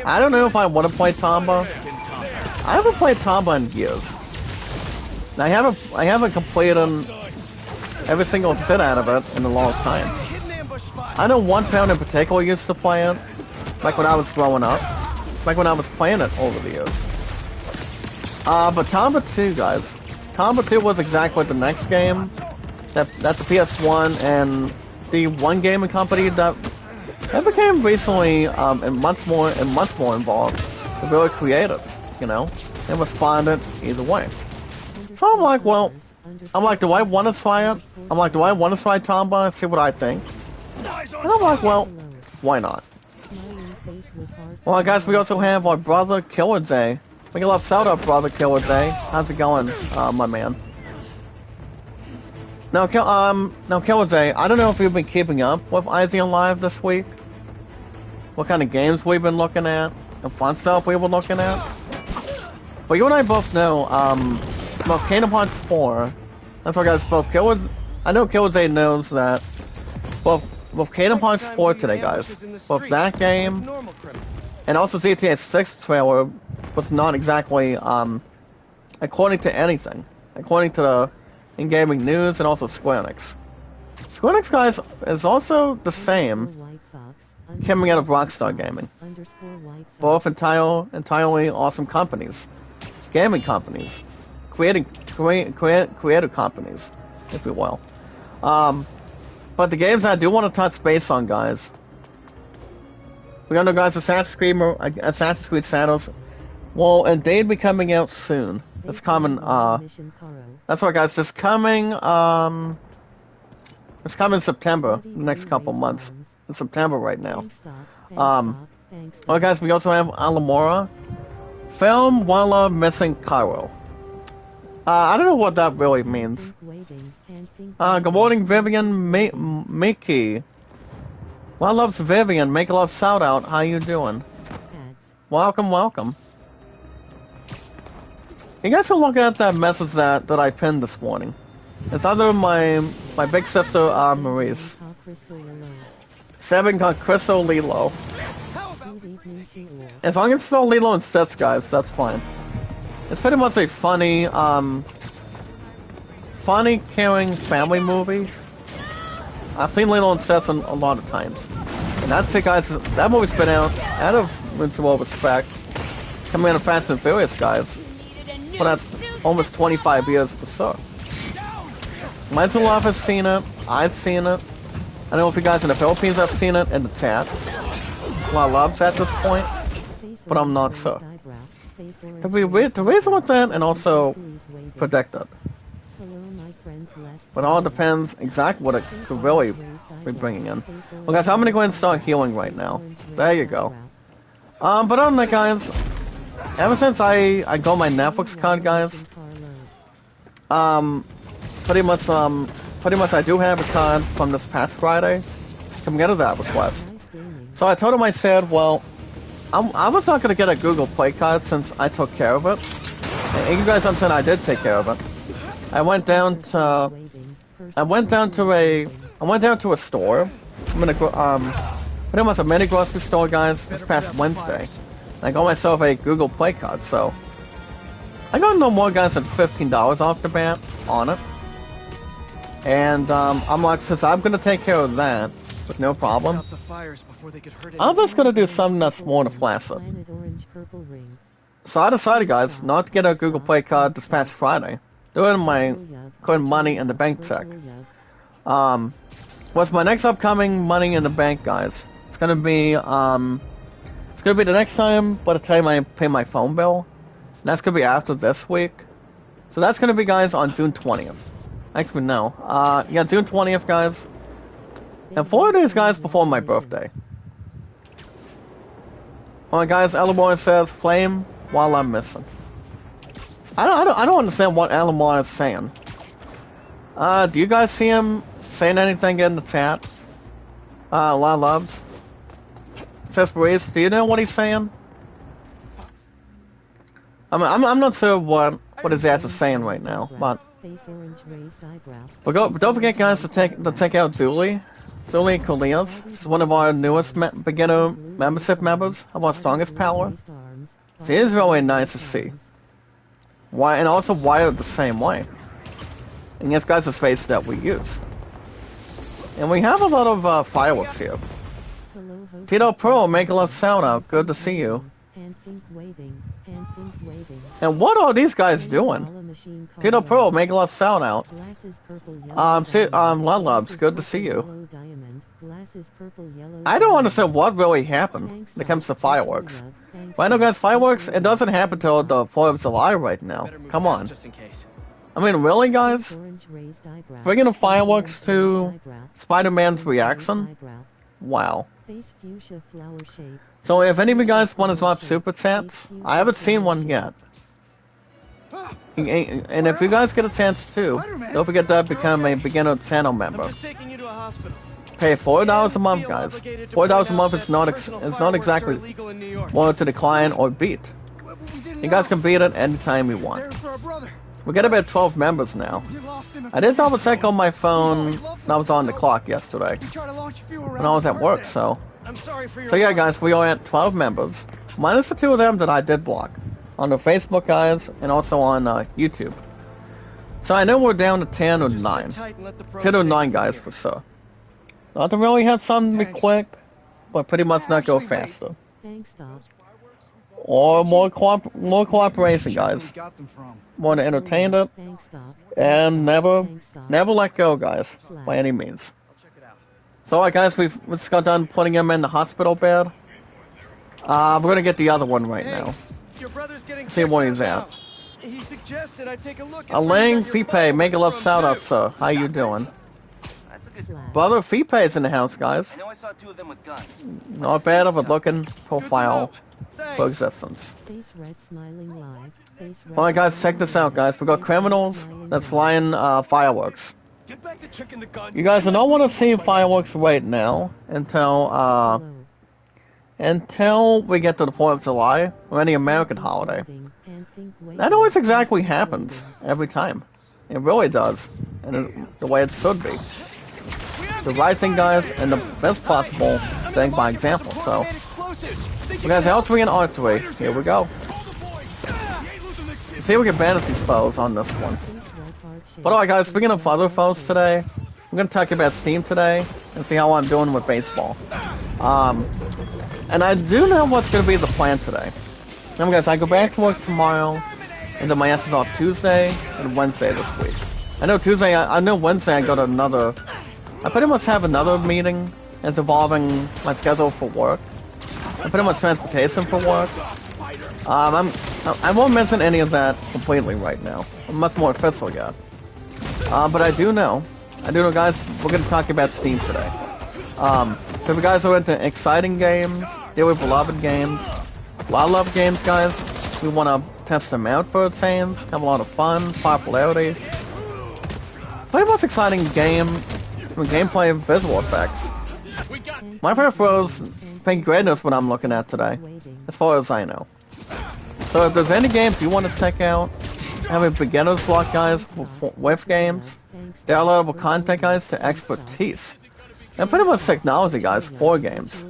I don't know if I want to play Tamba. I haven't played Tamba in years. I haven't completed every single sit out of it in a long time. I know one pound in particular used to play it, like when I was growing up, like when I was playing it over the years. But Tamba 2, guys. Tamba 2 was exactly the next game that the PS1 and the One Gaming Company that became recently and much more involved. They're very creative, you know, and responded either way. So I'm like, well, do I want to try it? Do I want to try Tamba and see what I think? And I'm like, well, why not? Well, guys, we also have our brother Killer J. We can love shout out, brother Killer J. How's it going, my man? Now, Killer J, I don't know if you've been keeping up with IGN Live this week. What kind of games we've been looking at, and fun stuff we were looking at. But you and I both know, about Kingdom Hearts 4. That's why, guys, I know Killer J knows that. With Kingdom Hearts 4 today, guys. Both that game and also GTA 6 trailer was not exactly according to anything. According to the in-gaming news and also Square Enix. Square Enix, guys, is also the same coming out of Rockstar Gaming. Both entirely awesome companies. Gaming companies. Creative companies, if you will. But the games I do want to touch base on, guys. We know, guys, Assassin's Creed Shadows will indeed be coming out soon. It's coming, that's right, guys, it's coming in September, the next couple months. It's September right now. Oh, guys, we also have Alamora. Film Walla Missing Cairo. I don't know what that really means. Good morning, Vivian Mickey. Well, loves Vivian. Make a love shout out. How you doing? Welcome, welcome. You guys can look at that message that I pinned this morning. It's under my big sister Maurice. Seven got Crystal Lilo. As long as it's still Lilo and Stitch, guys, that's fine. It's pretty much a funny, caring family movie. I've seen Lilo and Stitch a lot of times. And that's it, guys. That movie's been out of mutual respect. Coming out of Fast and Furious, guys. But that's almost 25 years for sure. Mine's Love has seen it. I've seen it. I don't know if you guys in the Philippines have seen it in the chat. A lot of loves at this point, but I'm not sure. To reason with that and also predict it. But it all depends exactly what it could really be bringing in. Well, guys, I'm gonna go ahead and start healing right now. There you go. But other than that, guys, ever since I got my Netflix card, guys, pretty much I do have a card from this past Friday coming out of that request. So I told him, I said, well, I was not gonna get a Google Play card since I took care of it. And you guys understand I did take care of it. I went down to a store. I'm gonna go, pretty much a mini grocery store, guys, this past Wednesday. I got myself a Google Play card, so I got no more, guys, than $15 off the bat on it. And I'm like, since I'm gonna take care of that with no problem, I'm just gonna do something that's more to flash it. So I decided, guys, not to get a Google Play card this past Friday. Doing my money in the bank check. What's my next upcoming money in the bank, guys? It's gonna be gonna be the next time by the time I pay my phone bill. And that's gonna be after this week. So that's gonna be, guys, on June 20th. Actually, no. Yeah, June 20th, guys. And 4 days, guys, before my birthday. Alright, guys, Elamore says, flame while I'm missing. I don't understand what Elamore is saying. Do you guys see him saying anything in the chat? La loves. Says Breeze, do you know what he's saying? I'm not sure what his ass is saying right now, but don't forget, guys, to check out Julie. Julie Coleas. She's one of our newest beginner membership members of our strongest power. She is really nice to see. Why, and also wired the same way. And yes, guys, the space that we use. And we have a lot of fireworks here. Tito Pro, make a love shout out. Good to see you. And what are these guys doing? Tito Pro, make a love shout out. Ludlubs, good to see you. I don't understand what really happened when it comes to fireworks. But I know, guys, fireworks, it doesn't happen till the 4th of July right now. Come on. I mean, really, guys? Bringing the fireworks to Spider-Man's reaction? Wow. So if any of you guys want to swap super chats, I haven't seen one yet. And if you guys get a chance too, don't forget to become a beginner channel member. Pay $4 a month, guys. $4 a month is not exactly one to decline or beat. You guys can beat it anytime you want. We got about 12 members now. I did double check on my phone when I was on the clock yesterday. When I was at work, so yeah, guys, we are at 12 members. Minus the 2 of them that I did block. On the Facebook, guys, and also on YouTube. So I know we're down to 10 or 9. 10 or 9, guys, for sure. Not to really have something be quick, but pretty much not go faster. Or more cooperation, guys. More to entertain it, and never let go, guys, by any means. So, alright, guys, we just got done putting him in the hospital bed. We're gonna get the other one right now. See where he's at. He suggested I take a look at Alang Fipe, make a love shout out, sir. How you doing? Brother Fipe's in the house, guys. I know I saw 2 of them with guns. Not bad of a looking profile for existence. Alright, guys, check this out, guys. We got criminals that's flying fireworks. You guys don't want to see fireworks right now until we get to the 4th of July or any American holiday. That always exactly happens every time. It really does, and the way it should be. The right thing, guys, and the best possible thing by example. So, we guys, L3 and R3. Here we go. Let's see if we can banish these foes on this one. But alright, guys, speaking of other foes today, I'm gonna talk about Steam today and see how I'm doing with baseball. And I do know what's gonna be the plan today. Remember, guys, I go back to work tomorrow, and then my ass is off Tuesday and Wednesday this week. I know Tuesday, I know Wednesday I got another. I pretty much have another meeting that's involving my schedule for work. And pretty much transportation for work. I won't mention any of that completely right now. I'm much more official yet. But I do know, guys, we're going to talk about Steam today. So if you guys are into exciting games, dearly beloved games, a lot of love games, guys, we want to test them out for a change, have a lot of fun, popularity. Pretty much exciting gameplay and visual effects. My preference, thank goodness, what I'm looking at today, as far as I know. So if there's any games you want to check out, have a beginner's slot, guys, with games, downloadable content, guys, to expertise, and pretty much technology, guys, for games.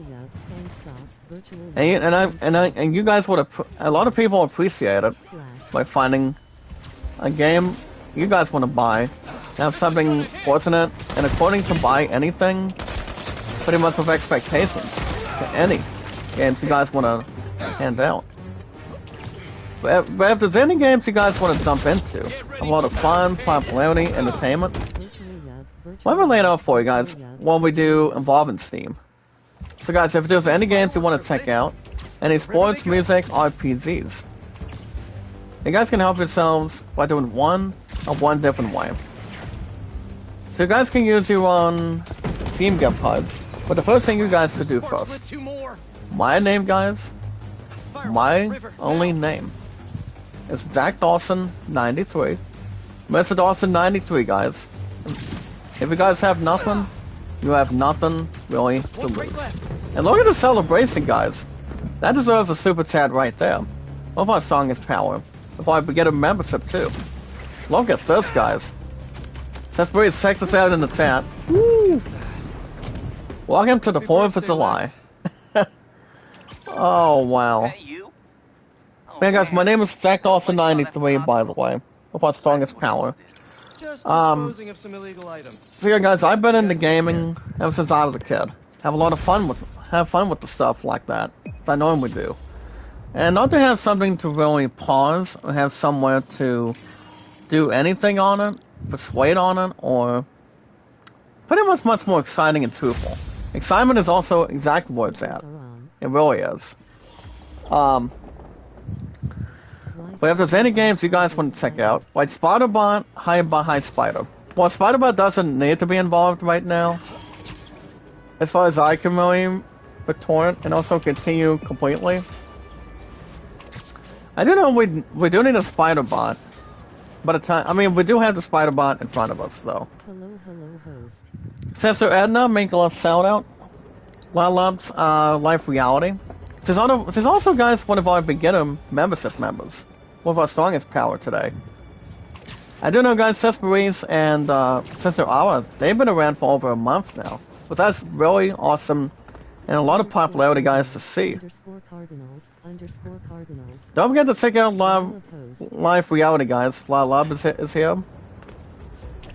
And you guys would a lot of people appreciate it by finding a game you guys want to buy, have something fortunate, and according to buy anything, pretty much with expectations to any games you guys want to hand out. But if there's any games you guys want to jump into, a lot of fun, popularity, entertainment, let me lay it out for you guys what we do involving Steam. So guys, if there's any games you want to check out, any sports, music, RPGs. You guys can help yourselves by doing one different way. So you guys can use your own Steam gift cards, but the first thing you guys should do first. My name, guys. My only name. It's Jack Dawson 93. Mr. Dawson 93, guys. If you guys have nothing, you have nothing really to lose. And look at the celebration, guys. That deserves a super chat right there. What if our song is power? If I get a membership too. Look at this, guys. Let's please check this out in the chat. Woo! Welcome to the 4th of July. Oh, wow. Yeah, guys, my name is Jack Dawson 93, by the way. With our strongest power. So yeah, guys, I've been into gaming ever since I was a kid. Have fun with the stuff like that, as I normally do. And not to have something to really pause, or have somewhere to do anything on it, persuade on it, or pretty much more exciting and truthful. Excitement is also exactly where it's at. It really is. But if there's any games you guys want to check out, like Spider-Bot, Hi Spider. Well, Spider-Bot doesn't need to be involved right now, as far as I can really torrent and also continue completely. I do know we do need a Spider-Bot, but we do have the Spider-Bot in front of us, though. Hello, host. Sister Edna, make a shout out. Loves Life Reality. There's also, guys, one of our beginner membership members. One of our strongest power today. I do know, guys, Sister Reese and Sister Ara, they've been around for over a month now. But that's really awesome and a lot of popularity, guys, to see. Don't forget to check out Life Reality, guys. Love is here.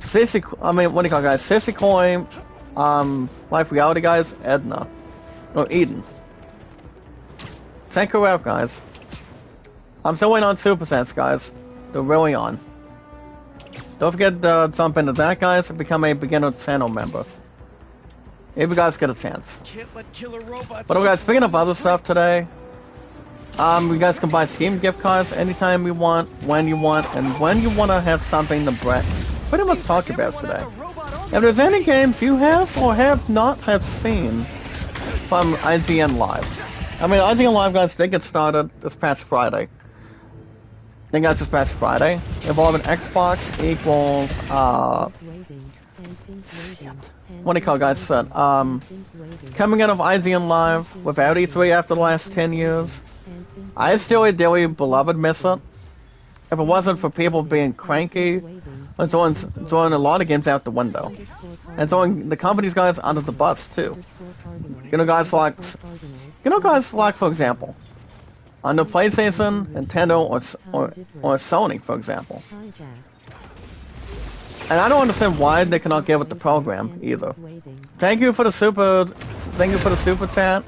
Sissy, what do you call it, guys? Sissy Coin, Life Reality, guys, Edna. Or Eden. Check her out, guys. I'm still waiting on Super Sets, guys. They're really on. Don't forget to jump into that, guys, and become a beginner channel member. If you guys get a chance. But guys, speaking of other stuff today, you guys can buy Steam gift cards anytime you want, when you want, and when you want to have something to pretty much talk about today. If there's any games you have or have not seen from IGN Live. IGN Live, guys, did get started this past Friday. This past Friday, involving Xbox equals, what do you call it, guys, coming out of IGN Live without E3 after the last 10 years. I still dearly beloved miss it. If it wasn't for people being cranky, and throwing a lot of games out the window. And throwing the companies, guys, under the bus, too. Guys like, for example, on the PlayStation, Nintendo, or Sony, for example. And I don't understand why they cannot give it the program either. Thank you for the super chat.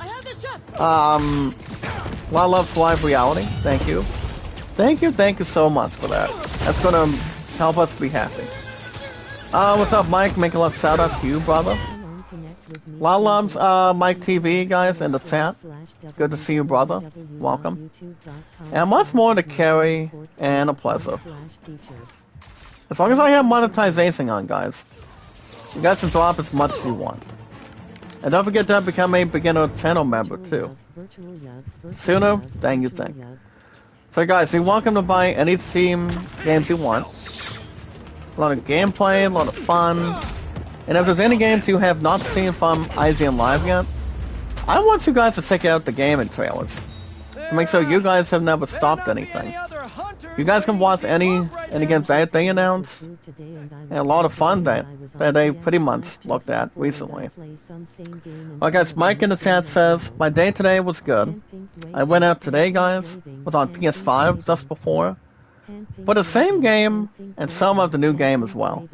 Loves Live Reality. Thank you so much for that. That's gonna help us be happy. What's up, Mike? Make a love shout out to you, brother. Loves Mike TV, guys, in the chat. Good to see you, brother. Welcome. And much more to carry and a pleasure. As long as I have monetization on, guys, you guys can drop as much as you want. And don't forget to become a beginner channel member, too. Sooner than you think. So, guys, you're welcome to buy any Steam games you want. A lot of gameplay, a lot of fun. And if there's any games you have not seen from IGN Live yet, I want you guys to check out the gaming trailers. To make sure you guys have never stopped anything. You guys can watch any games that they announce. And a lot of fun that they pretty much looked at recently. Alright, guys, Mike in the chat says, my day today was good. I went out today, guys. Was on PS5 just before. But the same game and some of the new game as well.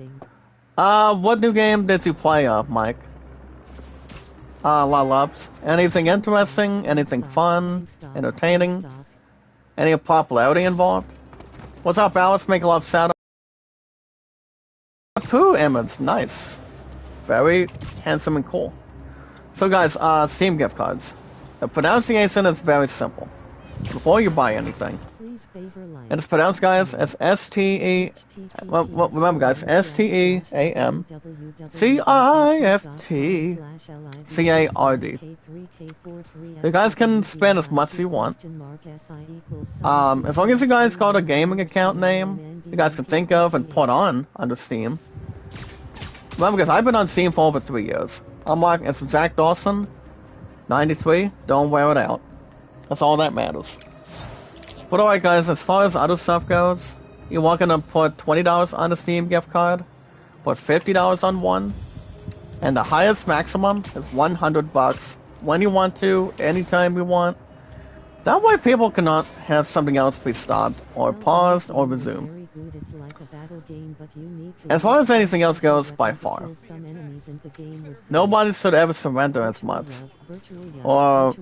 What new game did you play, Mike? Loves. Anything interesting? Anything fun? Entertaining? Any popularity involved? What's up, Alice? Make a love shout out. Pooh image, nice. Very handsome and cool. So, guys, Steam gift cards. The pronunciation is very simple. Before you buy anything. And it's pronounced, guys, as S-T-E... Well, remember, guys, S-T-E-A-M-C-I-F-T-C-A-R-D. You guys can spend as much as you want. As long as you guys got a gaming account name you guys can think of and put on under Steam. Remember, guys, I've been on Steam for over 3 years. I'm like, it's Jack Dawson, 93, don't wear it out. That's all that matters. But alright, guys, as far as other stuff goes, you're welcome to put $20 on the Steam gift card, put $50 on one, and the highest maximum is $100 when you want to, anytime you want. That way people cannot have something else be stopped, or paused, or resumed. As far as anything else goes, by far. Nobody should ever surrender as much. Or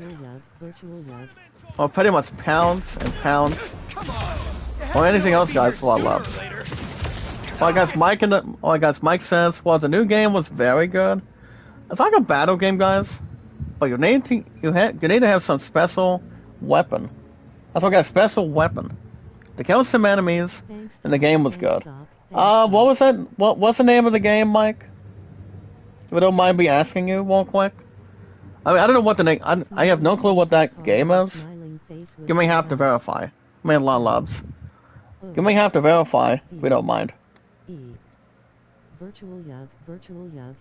pretty much pounds and pounds. Or anything else, guys, so I love. Mike says, well, the new game was very good. It's like a battle game, guys. But you need to have some special weapon. That's what, guys, special weapon. To kill some enemies, and the game was good. What was that? What's the name of the game, Mike? If you don't mind me asking you real quick. I mean, I don't know what the name. I have no clue what that game is. You may have to verify. I mean, a lot of loves. You may have to verify if you don't mind.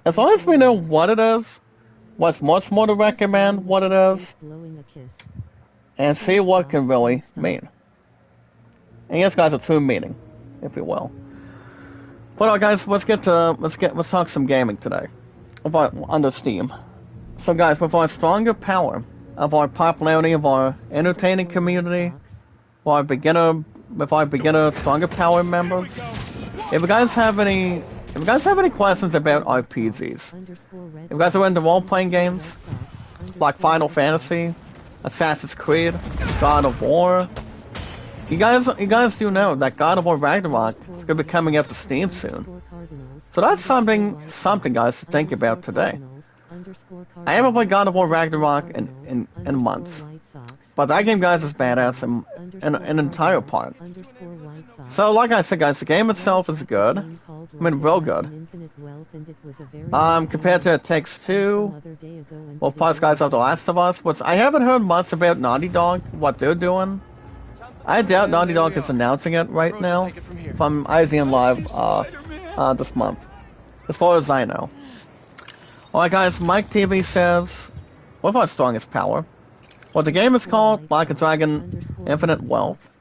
As long as we know what it is, what's much more to recommend what it is, and see what it can really mean. And yes, guys, a true meaning, if you will. But guys, let's talk some gaming today, under Steam. So, guys, with our stronger power, of our popularity, of our entertaining community, with our beginner stronger power members. If you guys have any questions about RPGs, if you guys are into role-playing games like Final Fantasy, Assassin's Creed, God of War. You guys do know that God of War Ragnarok is going to be coming up to Steam soon. So that's something guys to think about today. I haven't played God of War Ragnarok in months. But that game, guys, is badass in an entire part. So like I said, guys, the game itself is good. I mean, real good. Compared to It Takes Two, well, plus, guys, of The Last of Us, which I haven't heard much about Naughty Dog, what they're doing. I doubt Naughty Dog is announcing it right now from IGN Live this month, as far as I know. Alright, guys, Mike TV says, what's our strongest power? Well, the game is called Like a Dragon Infinite Wealth.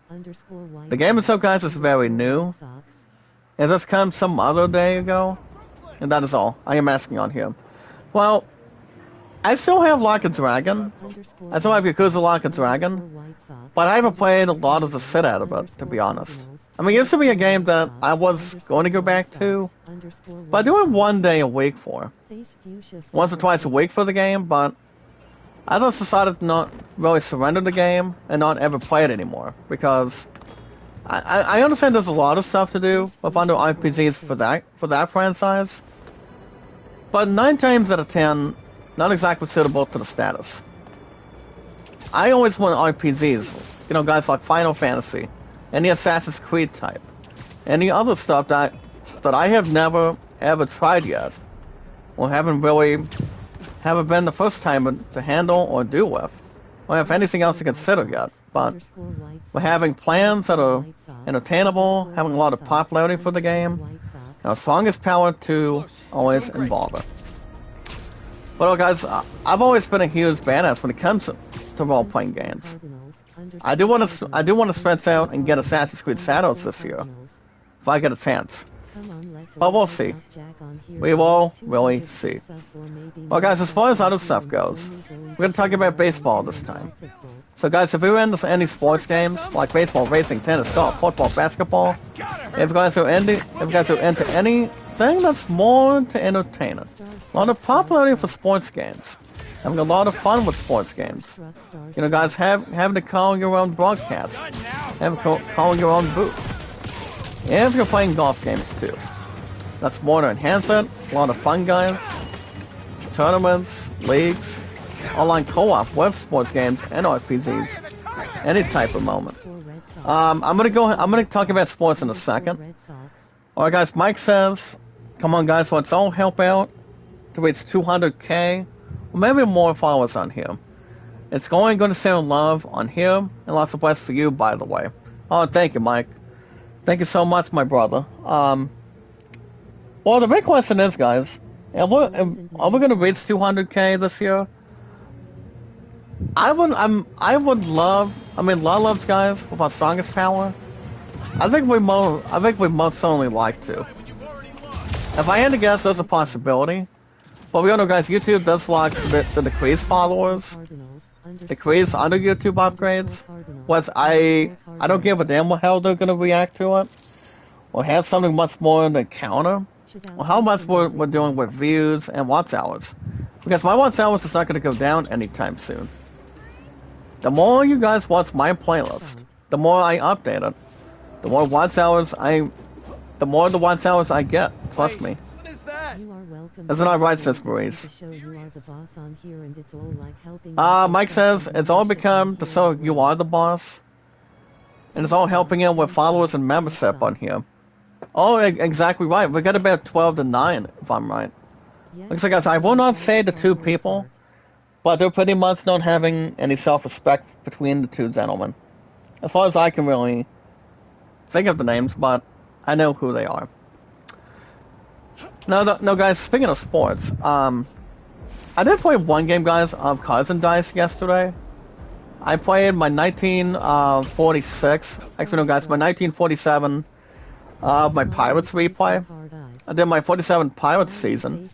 The game itself, guys, is very new. It just come some other day ago. And that is all I am asking on here. Well, I still have Like a Dragon. I still have Yakuza Like a Dragon. But I haven't played a lot of the shit out of it, to be honest. I mean, it used to be a game that I was going to go back to. But I do it one day a week for. Once or twice a week for the game, but I just decided to not really surrender the game and not ever play it anymore. Because I understand there's a lot of stuff to do with under RPGs for that franchise. But 9 times out of 10, not exactly suitable to the status. I always want RPGs, you know, guys like Final Fantasy, any Assassin's Creed type, any other stuff that I have never ever tried yet, or haven't been the first time to handle or do with, or have anything else to consider yet. But we're having plans that are entertainable, having a lot of popularity for the game, and our strongest power to always involve it. But guys, I've always been a huge badass when it comes to role-playing games. I do want to stretch out and get Assassin's Creed Shadows this year, if I get a chance. But we'll see. We will really see. Well, guys, as far as other stuff goes, we're going to talk about baseball this time. So, guys, if you're into any sports games like baseball, racing, tennis, golf, football, basketball, if you guys are into anything that's more to entertain it, a lot of popularity for sports games, having a lot of fun with sports games. You know, guys, having to call your own broadcast, having to call your own booth. And if you're playing golf games too, that's more to enhance it. A lot of fun, guys. Tournaments, leagues, online co-op with sports games and RPGs, any type of moment. I'm gonna talk about sports in a second. Alright guys, Mike says, come on guys, let's all help out to reach 200k, or maybe more followers on here. It's going to send love on here, and lots of bless for you, by the way. Oh, thank you, Mike. Thank you so much, my brother. Well, the big question is, guys, are we gonna reach 200k this year? I would love, love, guys, with our strongest power. I think we most certainly like to. If I had to guess, there's a possibility. But we all know, guys, YouTube does like the decrease followers, decrease under YouTube upgrades. Was I don't give a damn how they're gonna react to it, or have something much more to counter, or how much we're doing with views and watch hours. Because my watch hours is not gonna go down anytime soon. The more you guys watch my playlist, the more I update it, the more watch hours the more the watch hours I get. Trust me. What is that? Isn't that right, Sis Maurice? Mike says, it's all become the so you are the boss. And it's all helping him with followers and membership on here. Oh, exactly right. We got about 12 to 9, if I'm right. Like I said, guys, I will not say the two people, but they're pretty much not having any self-respect between the two gentlemen. As far as I can really think of the names, but I know who they are. No, guys, speaking of sports, I did play one game, guys, of Cards and Dice yesterday. I played my 1946, actually no, guys, my 1947, my Pirates replay. I did my 47 Pirates season.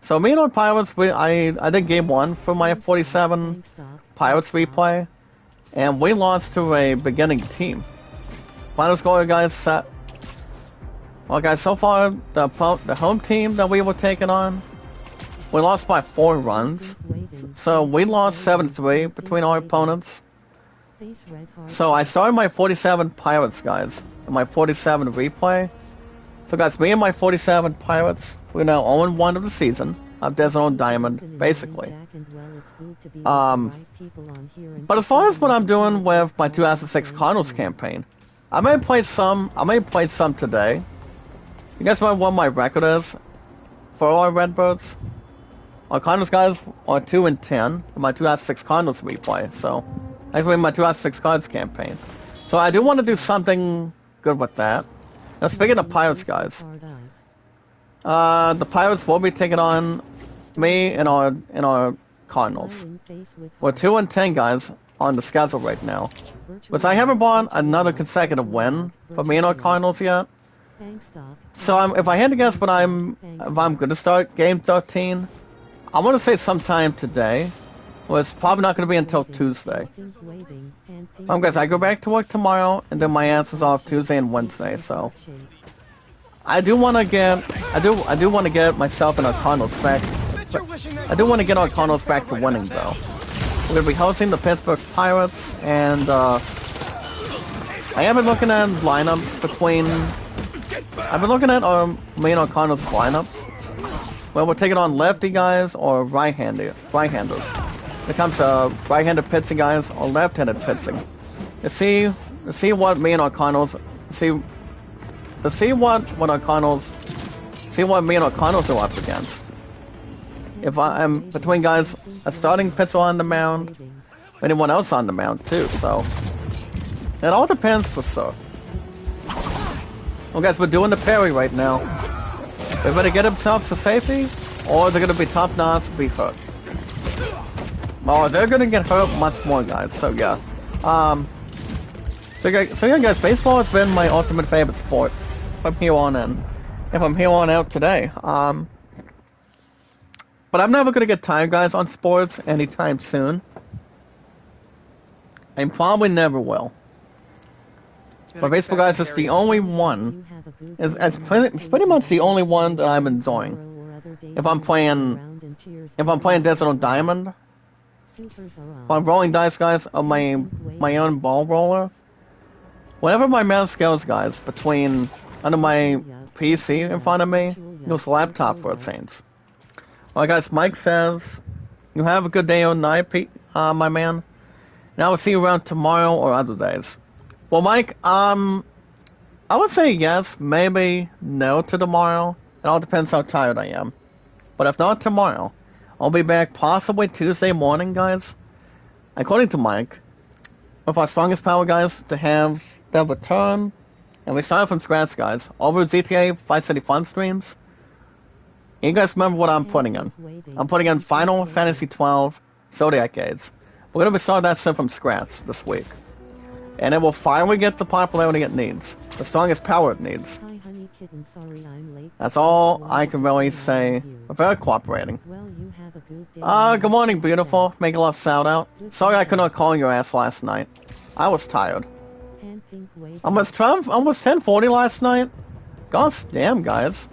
So me and our Pirates, I did game 1 for my 47 Pirates replay, and we lost to a beginning team. Final score, guys, set. Well, guys, so far, the home team that we were taking on, we lost by 4 runs. So we lost 7-3 between our opponents. So I started my 47 Pirates, guys, in my 47 replay. So, guys, me and my 47 Pirates, we're now 0-1 of the season. Of Desert on Diamond, basically. But as far as what I'm doing with my 2006 Cardinals campaign, I may have played some today. You guys know what my record is for our Redbirds? Our Cardinals guys are 2-10 in my 2006 Cardinals replay, so actually my 2006 Cards campaign. So I do want to do something good with that. Now speaking of Pirates, guys, the Pirates will be taking on me and our Cardinals. We're 2-10, guys, on the schedule right now, but I haven't won another consecutive win for me and our Cardinals yet. So if I had to guess if I'm going to start game 13, I want to say sometime today. Well, it's probably not going to be until Tuesday. Guys, I go back to work tomorrow, and then my ass is off Tuesday and Wednesday. So I do want to get myself and our Cardinals back. I do want to get our Cardinals back to winning, though. We're going to be hosting the Pittsburgh Pirates, and I have been looking at lineups between. I've been looking at me and our Cardinals lineups. Well, we're taking on lefty guys or right-handers. When it comes to right-handed pitching guys or left-handed pitching, to see what me and our Cardinals see what me and our Cardinals are up against. If I'm between guys, a starting pitcher on the mound, anyone else on the mound too. So it all depends for sure. Well, guys, we're doing the parry right now. They're going to get themselves to safety, or they're going to be top notch to be hurt. Oh, they're going to get hurt much more, guys. So yeah, so yeah, guys, baseball has been my ultimate favorite sport from here on in. If I'm here on out today, but I'm never going to get tired, guys, on sports anytime soon. I probably never will. But baseball, guys, is the only one. It's pretty much the only one that I'm enjoying. If I'm playing Desert on Diamond, if I'm rolling dice, guys, on my own ball roller. Whenever my mouse goes, guys, under my PC in front of me, goes laptop for a change. Alright, guys, Mike says, You have a good day or night, Pete, my man. And I will see you around tomorrow or other days. Well, Mike, I would say yes, maybe no to tomorrow. It all depends how tired I am. But if not tomorrow, I'll be back possibly Tuesday morning, guys. According to Mike, with our strongest power, guys, to have the return, and we start from scratch, guys, over GTA Vice City Fun streams. You guys remember what I'm putting in? I'm putting in Final Fantasy XII Zodiac Age. We're going to be starting that stuff from scratch this week. And it will finally get the popularity it needs. The strongest power it needs. Hi, honey kitten. Sorry I'm late. That's all I can really say without cooperating. Well, you have a good day. Good morning, beautiful. Make a love shout out. Sorry I could not call your ass last night. I was tired. Almost 10:40 last night? Gosh damn, guys.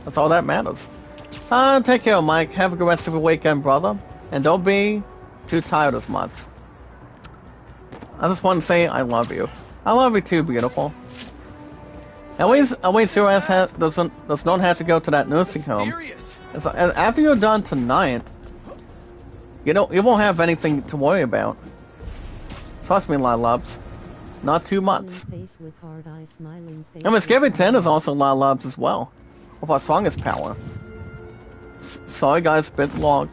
That's all that matters. Take care, Mike. Have a good rest of your weekend, brother. And don't be too tired as much. I just want to say I love you. I love you too, beautiful. At least your ass does not have to go to that nursing home. After you're done tonight, you won't have anything to worry about. Trust me, Lilubs. Not too much. And Miss Gabby 10 is also Lilubs as well. With our strongest power. Sorry guys, bit log.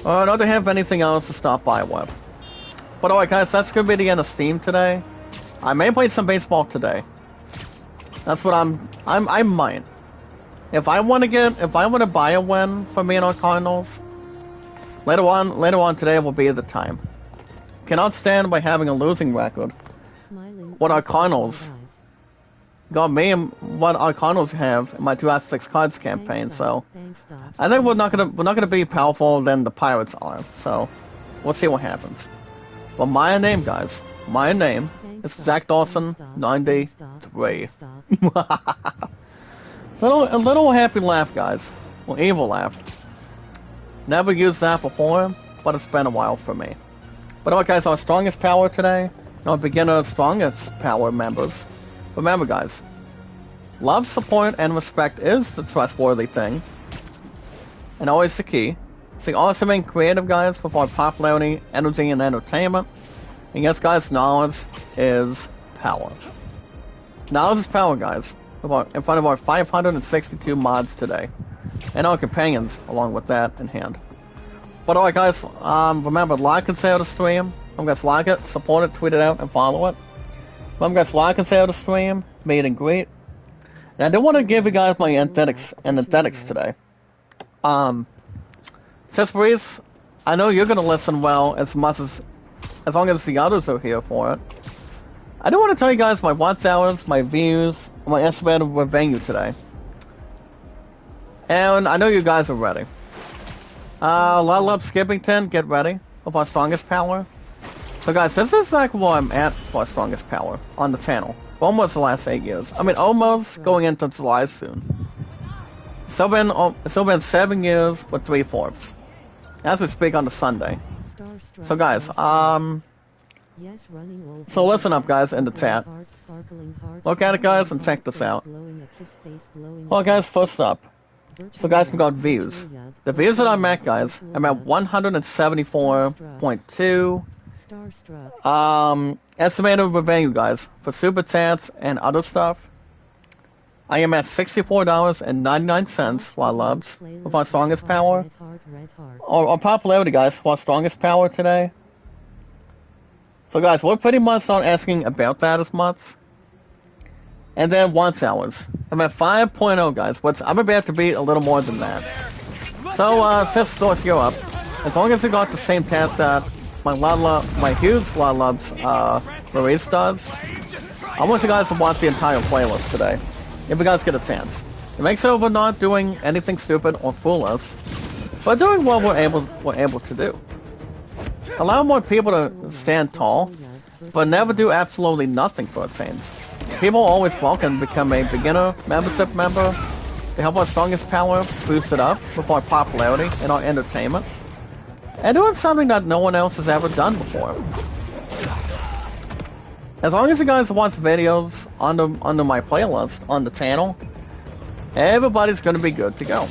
Not to have anything else to stop by with. But alright guys, that's gonna be the end of Steam today. I may play some baseball today. That's what I might. If I want to buy a win for me and our Cardinals, later on today will be the time. Cannot stand by having a losing record. What our Cardinals got me and what our Cardinals have in my 2006 cards campaign, so I think we're not gonna be powerful than the Pirates are, so we'll see what happens. But my name, guys, my name is Zach Dawson 93. A little happy laugh, guys. Well, evil laugh. Never used that before, but it's been a while for me. But alright guys, our strongest power today, and our beginner strongest power members. Remember guys, love, support, and respect is the trustworthy thing. And always the key. See, also being creative guys with our popularity, energy, and entertainment. And yes guys, knowledge is power. Knowledge is power guys. In front of our 562 mods today. And our companions along with that in hand. But alright guys, remember, like and share the stream. Remember guys, like it, support it, tweet it out, and follow it. Remember guys, like and share the stream, meet and greet. And I do want to give you guys my anesthetics today. Sis Breeze, I know you're gonna listen well as long as the others are here for it. I do want to tell you guys my watch hours, my views, and my estimated revenue today. And I know you guys are ready. Lilub Skippington, get ready with our strongest power. So guys, this is like where I'm at for our strongest power on the channel. For almost the last 8 years. I mean, almost going into July soon. It's still been 7 years with 3/4. As we speak on the Sunday. So guys, so listen up guys in the chat. Look at it guys and check this out. Well guys, first up. So guys, we got views. The views that I'm at guys, I'm at 174.2. Estimated revenue guys, for super chats and other stuff. I am at $64.99 Lilubs with our strongest power. Our popularity guys, for our strongest power today. So guys, we're pretty much not asking about that as much. And then watch hours. I'm at 5.0 guys, but I'm about to beat a little more than that. So since Source you're up, as long as you got the same task that my huge Lilubs Maurice does, I want you guys to watch the entire playlist today. If you guys get a chance. To make sure we're not doing anything stupid or foolish, but doing what we're able to do. Allow more people to stand tall, but never do absolutely nothing for a change. People are always welcome to become a beginner membership member to help our strongest power boost it up with our popularity and our entertainment. And doing something that no one else has ever done before. As long as you guys watch videos under my playlist on the channel, everybody's gonna be good to go.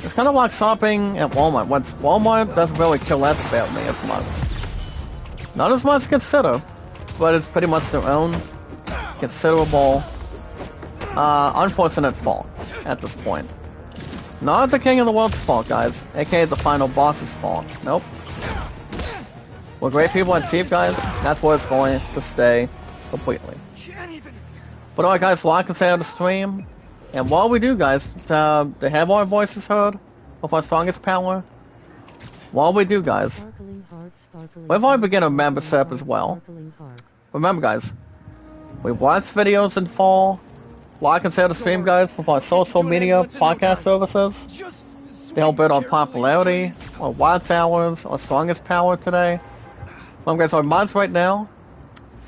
It's kind of like shopping at Walmart. Once Walmart doesn't really care less about me as much. Not as much consider, but it's pretty much their own considerable, unfortunate fault at this point. Not the King of the World's fault, guys, aka the final boss's fault. Nope. We're great people and cheap, guys. That's where it's going to stay completely. But alright, guys, like and say on the stream. And while we do, guys, to have our voices heard with our strongest power, while we do, guys, we've already begun a membership as well. Remember, guys, we watch videos in fall, like and share the stream, guys, with our social media podcast services. They help build our popularity, our watch hours, our strongest power today. Remember, guys, our mods right now,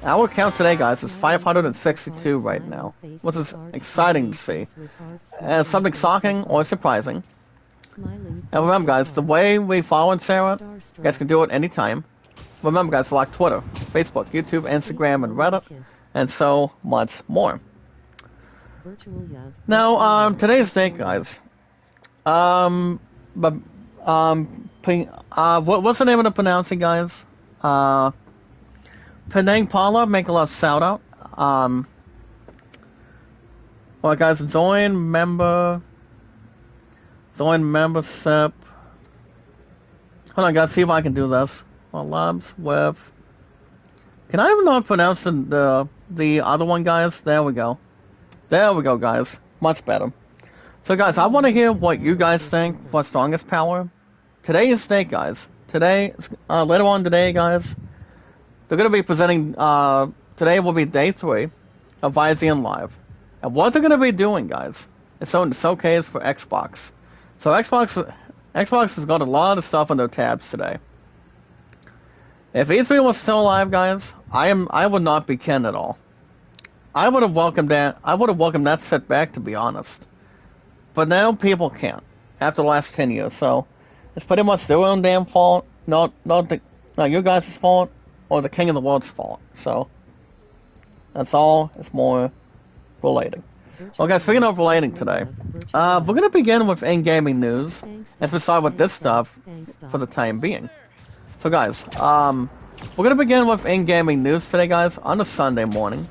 our count today, guys, is 562 right now, which is exciting to see. And something shocking or surprising. And remember, guys, the way we follow and share it, you guys can do it anytime. Remember, guys, to like Twitter, Facebook, YouTube, Instagram, and Reddit, and so much more. Now, today's date, guys. What's the name of the pronouncing, guys? Penang Paula, make a love shout out. Well, guys, join membership. Hold on, guys, see if I can do this. Well, loves with. Can I even not pronounce the other one, guys? There we go. There we go, guys. Much better. So, guys, I want to hear what you guys think for strongest power. Today is day, guys. Today, later on today, guys. They're going to be presenting, today will be day 3 of IGN Live. And what they're going to be doing, guys, is showing the showcase for Xbox. So Xbox has got a lot of stuff on their tabs today. If E3 was still alive, guys, I would not be Ken at all. I would have welcomed that setback, to be honest. But now people can't, after the last 10 years, so it's pretty much their own damn fault, not your guys' fault, or the King of the World's fault. So that's all. It's more relating. Well, guys, speaking of relating today, we're gonna begin with in-gaming news, as we start with this stuff for the time being. So, guys, we're gonna begin with in-gaming news today, guys, on a Sunday morning,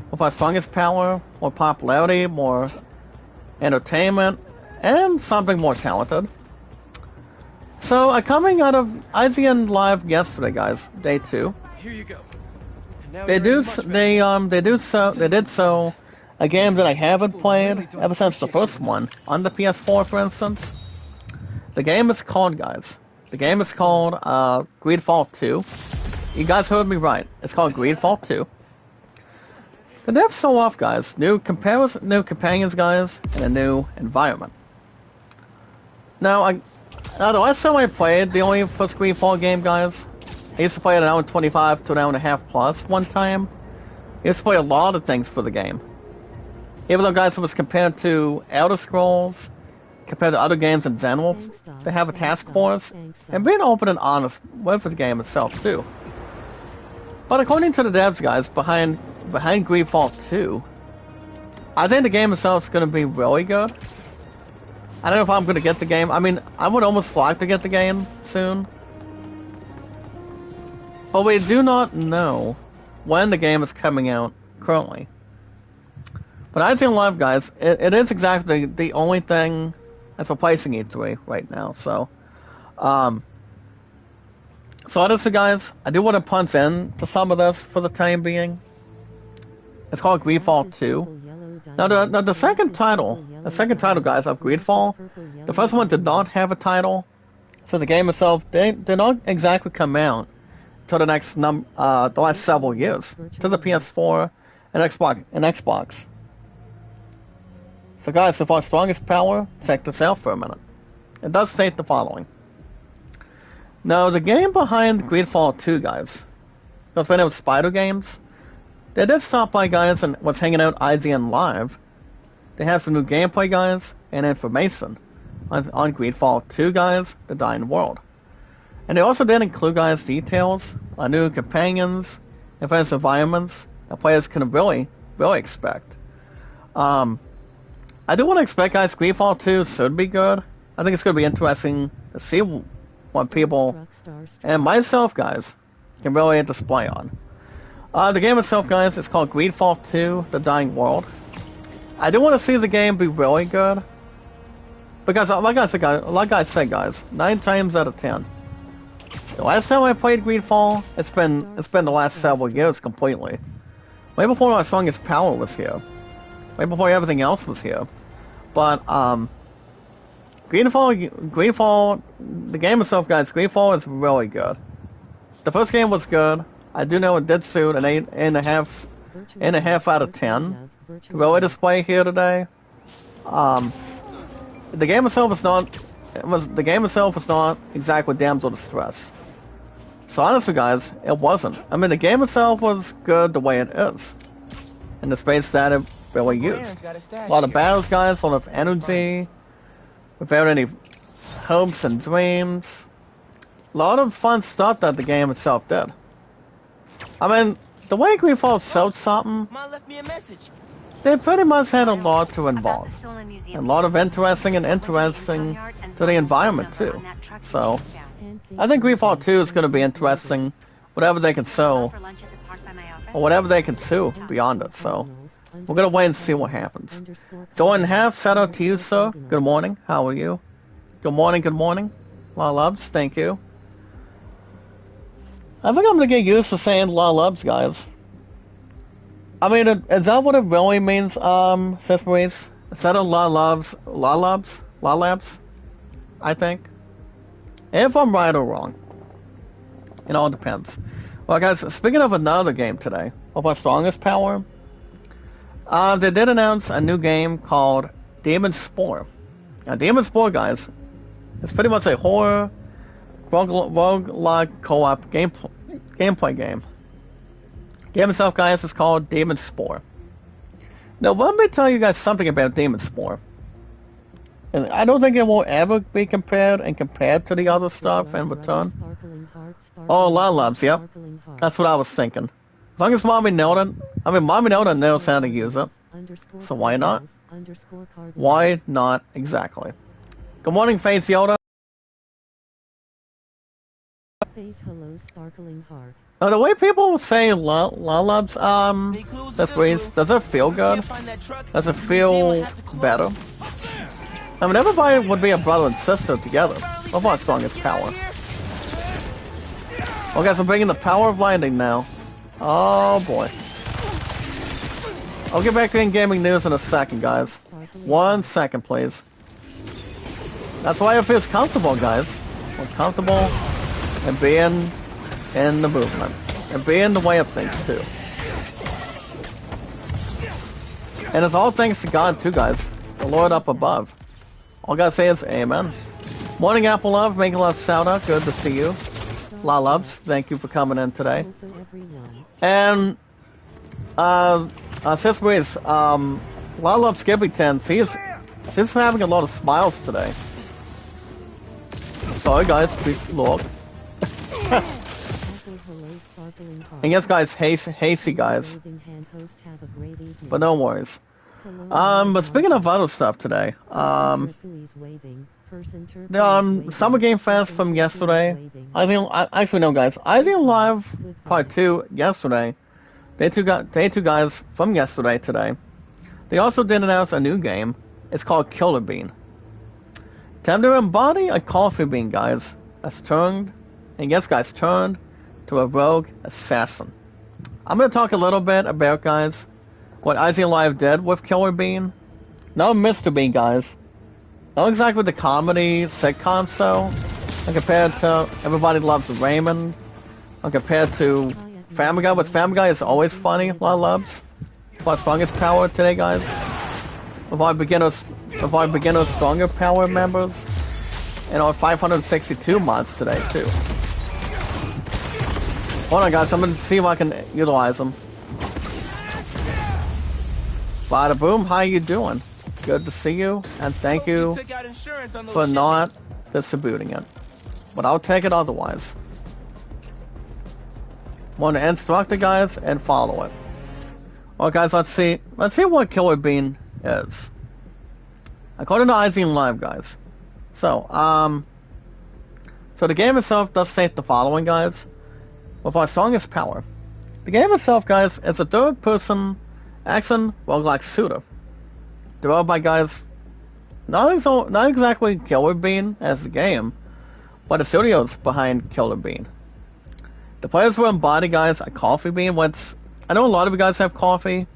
with our strongest power, more popularity, more entertainment, and something more talented. So, coming out of IGN Live yesterday, guys, day 2. Here you go. They did so a game that I haven't played ever since the first one on the PS4, for instance. The game is called, guys. The game is called Greedfall 2. You guys heard me right. It's called Greedfall 2. The devs show off, guys, new companions, guys, and a new environment. Now, the last time I played the only first Greedfall game, guys, I used to play it an hour and 25 to an hour and a half plus one time. I used to play a lot of things for the game. Even though, guys, it was compared to Elder Scrolls, compared to other games in general, they have a task force, and being open and honest with the game itself, too. But according to the devs, guys, behind Greedfall 2, I think the game itself is going to be really good. I don't know if I'm going to get the game. I mean, I would almost like to get the game soon. But we do not know when the game is coming out currently. But IGN Live, guys, it is exactly the only thing that's replacing E3 right now. So, honestly, guys, I do want to punch in to some of this for the time being. It's called Greedfall 2. Now, the second title, guys, of Greedfall, the first one did not have a title, so the game itself did not exactly come out until the last several years, to the PS4 and Xbox. So, guys, for our strongest power, check this out for a minute. It does state the following. Now, the game behind Greedfall 2, guys, because when it was Spider Games, they did stop by, guys, and was hanging out IGN Live. They have some new gameplay, guys, and information on Greedfall 2, guys, The Dying World. And they also did include, guys, details on new companions, advanced environments that players can really expect. I do want to expect, guys, Greedfall 2 should be good. I think it's going to be interesting to see what people and myself, guys, can really display on. The game itself, guys, is called Greedfall 2: The Dying World. I do want to see the game be really good, because like I said, guys, 9 times out of 10, the last time I played Greedfall, it's been the last several years completely. Way before my Strongest Power was here, way before everything else was here. But Greedfall, the game itself, guys, Greedfall is really good. The first game was good. I do know it did suit an 8.5 out of 10 to really display here today. The game itself is not. The game itself is not exactly damsel distress. So honestly, guys, it wasn't. I mean, the game itself was good the way it is, in the space that it really used. A lot of battles, guys, a lot of energy, without any hopes and dreams. A lot of fun stuff that the game itself did. I mean, the way Greedfall sold something, Mom left me a message. they pretty much had a lot to involve. And a lot of interesting to the environment, too. So, I think Greedfall 2 is going to be interesting, whatever they can sell, or whatever they can sue beyond it. So, we're going to wait and see what happens. Jordan Half, shout out to you, sir. Good morning. How are you? Good morning, good morning. A lot of loves, thank you. I think I'm going to get used to saying a lot of loves, guys. I mean, is that what it really means, Sismaries? Instead of la labs, I think. If I'm right or wrong. It all depends. Well, guys, speaking of another game today, of our Strongest Power, they did announce a new game called Demon Spore. Now, Demon Spore, guys, is pretty much a horror, roguelike co-op gameplay game. Game itself, guys, is called Demon Spore. Now, let me tell you guys something about Demon Spore. And I don't think it will ever be compared to the other stuff in return. Oh, Lalabs, yep. That's what I was thinking. As long as Mommy Nelda, Mommy Nelda knows how to use it. So why not? Why not exactly? Good morning, Face Yoda. Hello, sparkling heart. The way people say Lalabs, that's weird. Does it feel good? Does it feel better? I mean, everybody would be a brother and sister together. Of our Strongest Power. Okay, guys, I'm bringing the power of lightning now. Oh boy. I'll get back to in-gaming news in a second, guys. 1 second, please. That's why it feels comfortable, guys. We're comfortable and being in the movement. And being the way of things, too. And it's all thanks to God, too, guys. The Lord up above. All I gotta say is amen. Morning, Apple Love. Making love, shout out. Good to see you. La Loves, thank you for coming in today. And, Sisbury's, La Love Skippy10, she's having a lot of smiles today. Sorry, guys, please look. And yes, guys, hasty guys. But no worries. But speaking of other stuff today, the Summer Game Fest from yesterday. Actually, no, guys. Ising Live Part 2 yesterday. They two guys from yesterday today. They also did announce a new game. It's called Killer Bean. Time to embody a coffee bean, guys. That's turned, and yes, guys, turned to a rogue assassin. I'm going to talk a little bit about, guys, what Ising Live did with Killer Bean. No Mr. Bean, guys. Not exactly the comedy sitcom, so. And compared to Everybody Loves Raymond. And compared to Family Guy, but Family Guy is always funny, a lot of loves. For our Strongest Power today, guys. Of our beginners Stronger Power members. And our 562 mods today, too. Hold on, guys, I'm gonna see if I can utilize them. Bada boom, how you doing? Good to see you, and thank you for not distributing it. But I'll take it otherwise. Want to instruct the guys and follow it. Well, guys, let's see what Killer Bean is. According to Ising Live, guys, So the game itself does state the following, guys. With our strongest power. The game itself, guys, is a third-person action roguelike shooter. Developed by guys, not exactly Killer Bean as the game, but the studios behind Killer Bean. The players will embody, guys, a coffee bean, which I know a lot of you guys have coffee.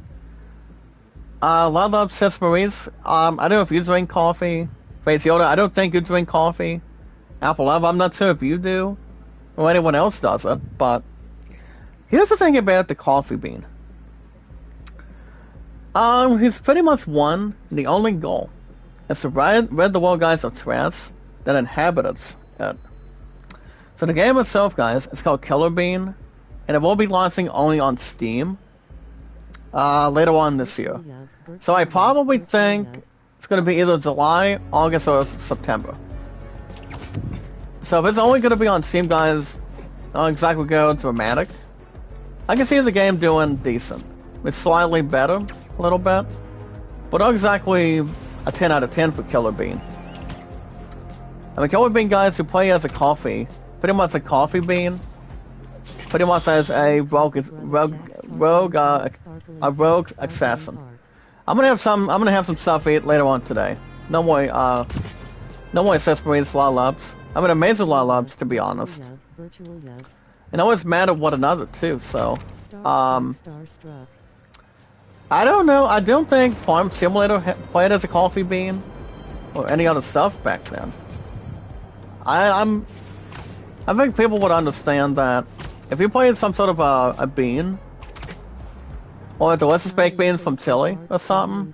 A lot of Sis Maurice, I don't know if you drink coffee. Face Yoda, I don't think you drink coffee. Apple Love, I'm not sure if you do, or anyone else does it, but here's the thing about the coffee bean. He's pretty much one, the only goal is to rid the world, guys, of trash that inhabits it. So the game itself, guys, is called Killer Bean, and it will be launching only on Steam later on this year. So I probably think it's going to be either July, August, or September. So if it's only going to be on Steam, guys, I don't exactly go dramatic. I can see the game doing decent. It's slightly better, a little bit, but not exactly a 10 out of 10 for Killer Bean. I mean, Killer Bean, guys, who play as a coffee, pretty much a coffee bean, pretty much as a rogue assassin. I'm gonna have some stuff later on today. No more Sis Maurice Lolubs. I mean, amazing Lolubs, to be honest. And always mad at one another too. So, I don't know. I don't think Farm Simulator played as a coffee bean or any other stuff back then. I think people would understand that if you played some sort of a bean or delicious baked beans from Chile or something,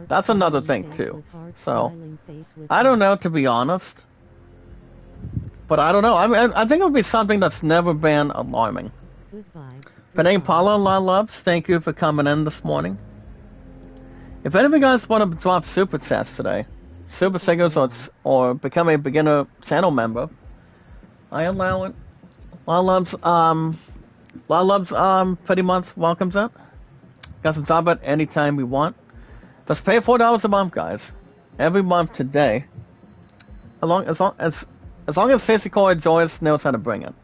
that's another thing too. So I don't know, to be honest, but I don't know. I think it would be something that's never been alarming. Penang Paula and La Loves, thank you for coming in this morning. If any of you guys want to drop super chats today, super singers, or become a beginner channel member, I allow it. La Loves pretty much welcomes it. Guys can drop it anytime we want. Just pay $4 a month, guys. Every month today. As long as Stacey Cole Joyce knows how to bring it.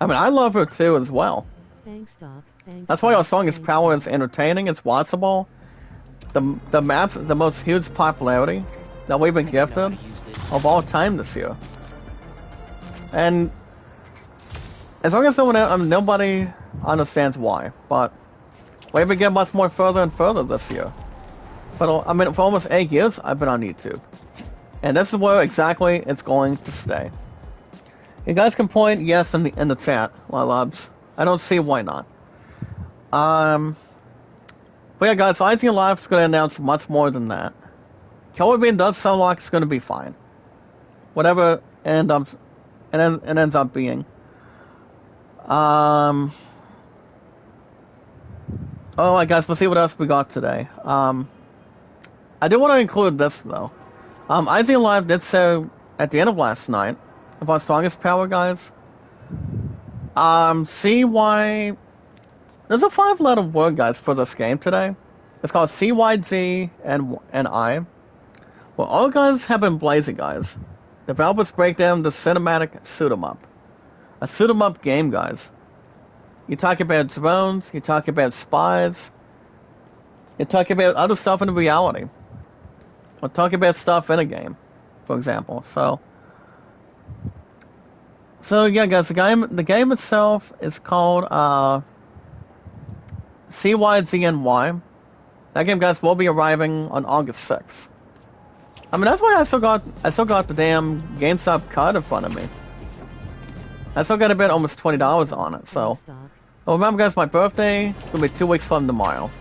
I mean, I love her too as well. Thanks, Doc. Thanks, that's why our song is power, is entertaining, it's watchable. The map's the most huge popularity that we've been gifted of all time this year. And as long as nobody understands why, but we've been getting much more further and further this year. But I mean, for almost 8 years, I've been on YouTube. And this is where exactly it's going to stay. You guys can point yes in the chat, Lolubs. I don't see why not. But yeah, guys, Rising Live is going to announce much more than that. Killer Bean does sound like it's going to be fine. Whatever it ends up being. Alright, guys, let's see what else we got today. I do want to include this, though. Rising Live did say at the end of last night, of our strongest power, guys. CY... There's a 5-letter word, guys, for this game today. It's called CYG and I. Well, all guys have been blazing, guys. Developers break down the cinematic shoot-em-up. A shoot-em-up game, guys. You talk about drones, you talk about spies, you talk about other stuff in reality. Or talk about stuff in a game, for example. So yeah, guys, the game itself is called CYZNY. That game, guys, will be arriving on August 6th. I mean, that's why I still got the damn GameStop card in front of me. I still got about almost $20 on it, so. Well, remember, guys, my birthday is gonna be 2 weeks from tomorrow.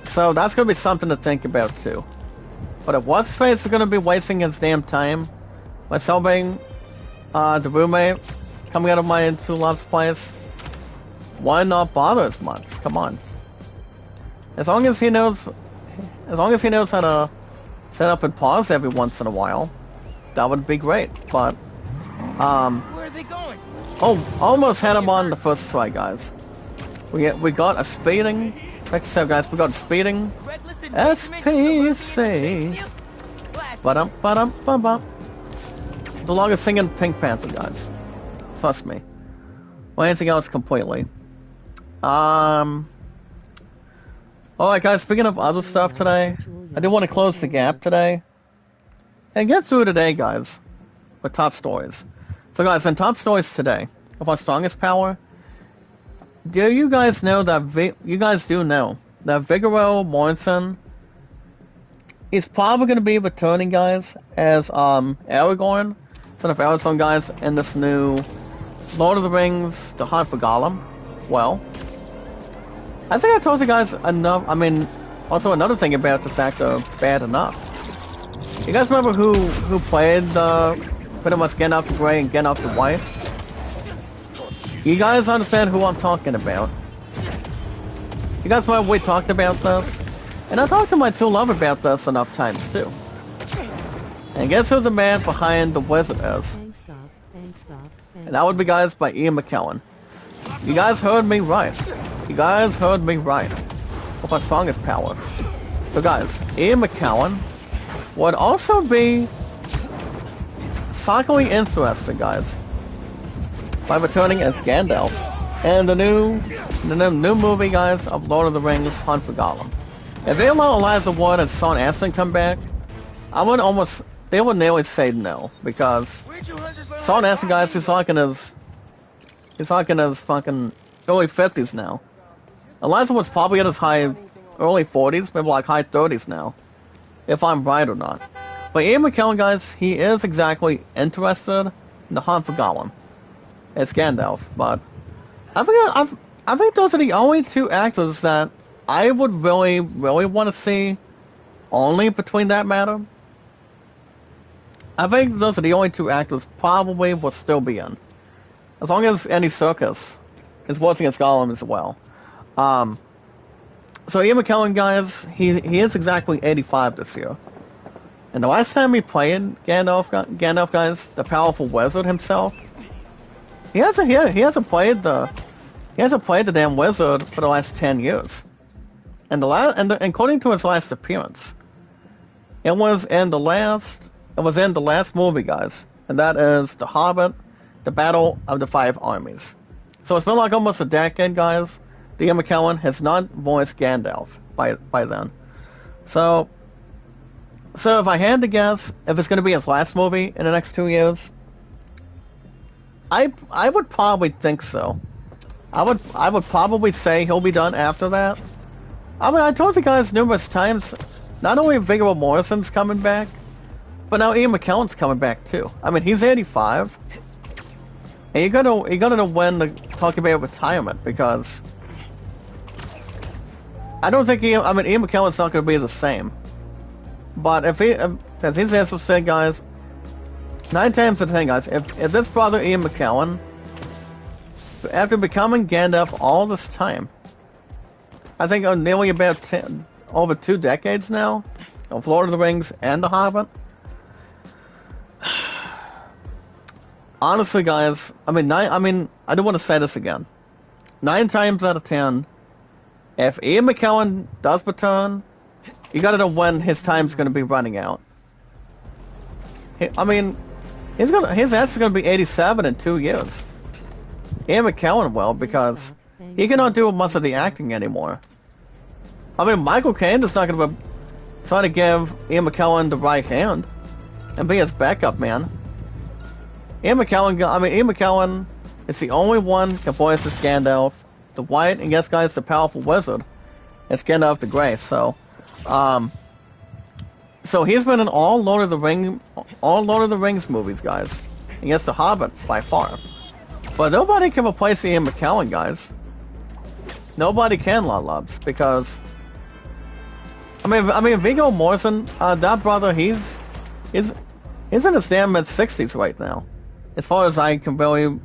So that's gonna be something to think about too. But if what's face is gonna be wasting his damn time by celebrating the roommate coming out of my Two Loves place, why not bother as much? Come on. As long as he knows how to set up and pause every once in a while, that would be great. But Where are they going? oh, almost had him on the first try, guys. We got a speeding. Check this out, guys. We got a speeding SPC. Ba-dum. The longest singing Pink Panther, guys. Trust me. Or anything else completely. Alright guys, speaking of other stuff today, I do want to close the gap today. And get through today, guys. With top stories. So guys, in top stories today, of our strongest power, do you guys know that, you guys do know, that Viggo Mortensen is probably going to be returning, guys, as, Aragorn, son of Aragorn, guys, in this new Lord of the Rings, The Hunt for Gollum. Well, I think I told you guys enough, also another thing about this actor, Bad Enough. You guys remember who played, pretty much Gandalf the Grey and Gandalf the White? You guys understand who I'm talking about. You guys remember we talked about this? And I talked to my true love about this enough times too. And guess who the man behind the wizard is? And that would be, guys, by Ian McKellen. You guys heard me right. You guys heard me right. With our strongest power. So guys, Ian McKellen would also be shockingly interesting, guys, by returning as Gandalf and the new movie, guys, of Lord of the Rings, Hunt for Gollum. If they allow Elijah Wood and Sean Astin come back, they would nearly say no, because Sean Astin, guys, he's like in his fucking early 50s now. Elijah Wood's probably at his early 40s, maybe like high 30s now, if I'm right or not. But Ian McKellen, guys, he is exactly interested in the Hunt for Gollum. It's Gandalf, but I think those are the only two actors that I would really want to see only between that matter. I think those are the only two actors probably will still be in. As long as Andy Serkis is watching against Gollum as well. So Ian McKellen, guys, he is exactly 85 this year. And the last time he played Gandalf, guys, the powerful wizard himself, he hasn't played the damn wizard for the last 10 years. And according to his last appearance, it was in the last movie, guys, and that is The Hobbit, The Battle of the Five Armies. So it's been like almost a decade, guys. Ian McKellen has not voiced Gandalf by then. So if I had to guess if it's going to be his last movie in the next 2 years, I would probably think so. I would probably say he'll be done after that. I told you guys numerous times, not only Viggo Mortensen's coming back, but now Ian McKellen's coming back too. He's 85, and you're gonna know when to talk about retirement, because I don't think Ian McKellen's not gonna be the same. But as his answer said, guys, 9 times out of 10, guys, if this brother Ian McKellen, after becoming Gandalf all this time, I think nearly about over 2 decades now, of Lord of the Rings and The Hobbit. Honestly, guys, I don't want to say this again. 9 times out of 10, if Ian McKellen does return, you gotta know when his time's gonna be running out. His ass is gonna be 87 in 2 years. Ian McKellen will, because he cannot do much of the acting anymore. Michael Caine is not gonna try to give Ian McKellen the right hand and be his backup man. Ian McKellen is the only one can voice this Gandalf, the White, and yes, guys, the powerful wizard. It's Gandalf the Grey. So he's been in all Lord of the Rings movies, guys. And yes, The Hobbit by far. But nobody can replace Ian McKellen, guys. Nobody can, Loves, because Viggo Mortensen, that brother, he's in his damn mid-60s right now, as far as I can really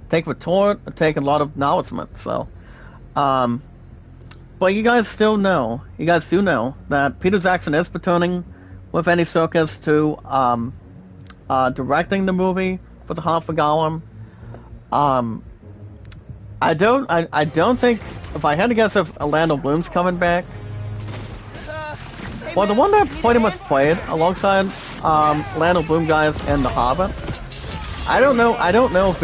take retort, take a lot of acknowledgement. So, but you guys do know that Peter Jackson is returning with Andy Serkis to directing the movie for The Hunt for Gollum. I don't think, if I had to guess, if Orlando Bloom's coming back. Hey, Well, the one that pretty much played alongside Lando Bloom guys in The Hobbit. I don't know if I don't know if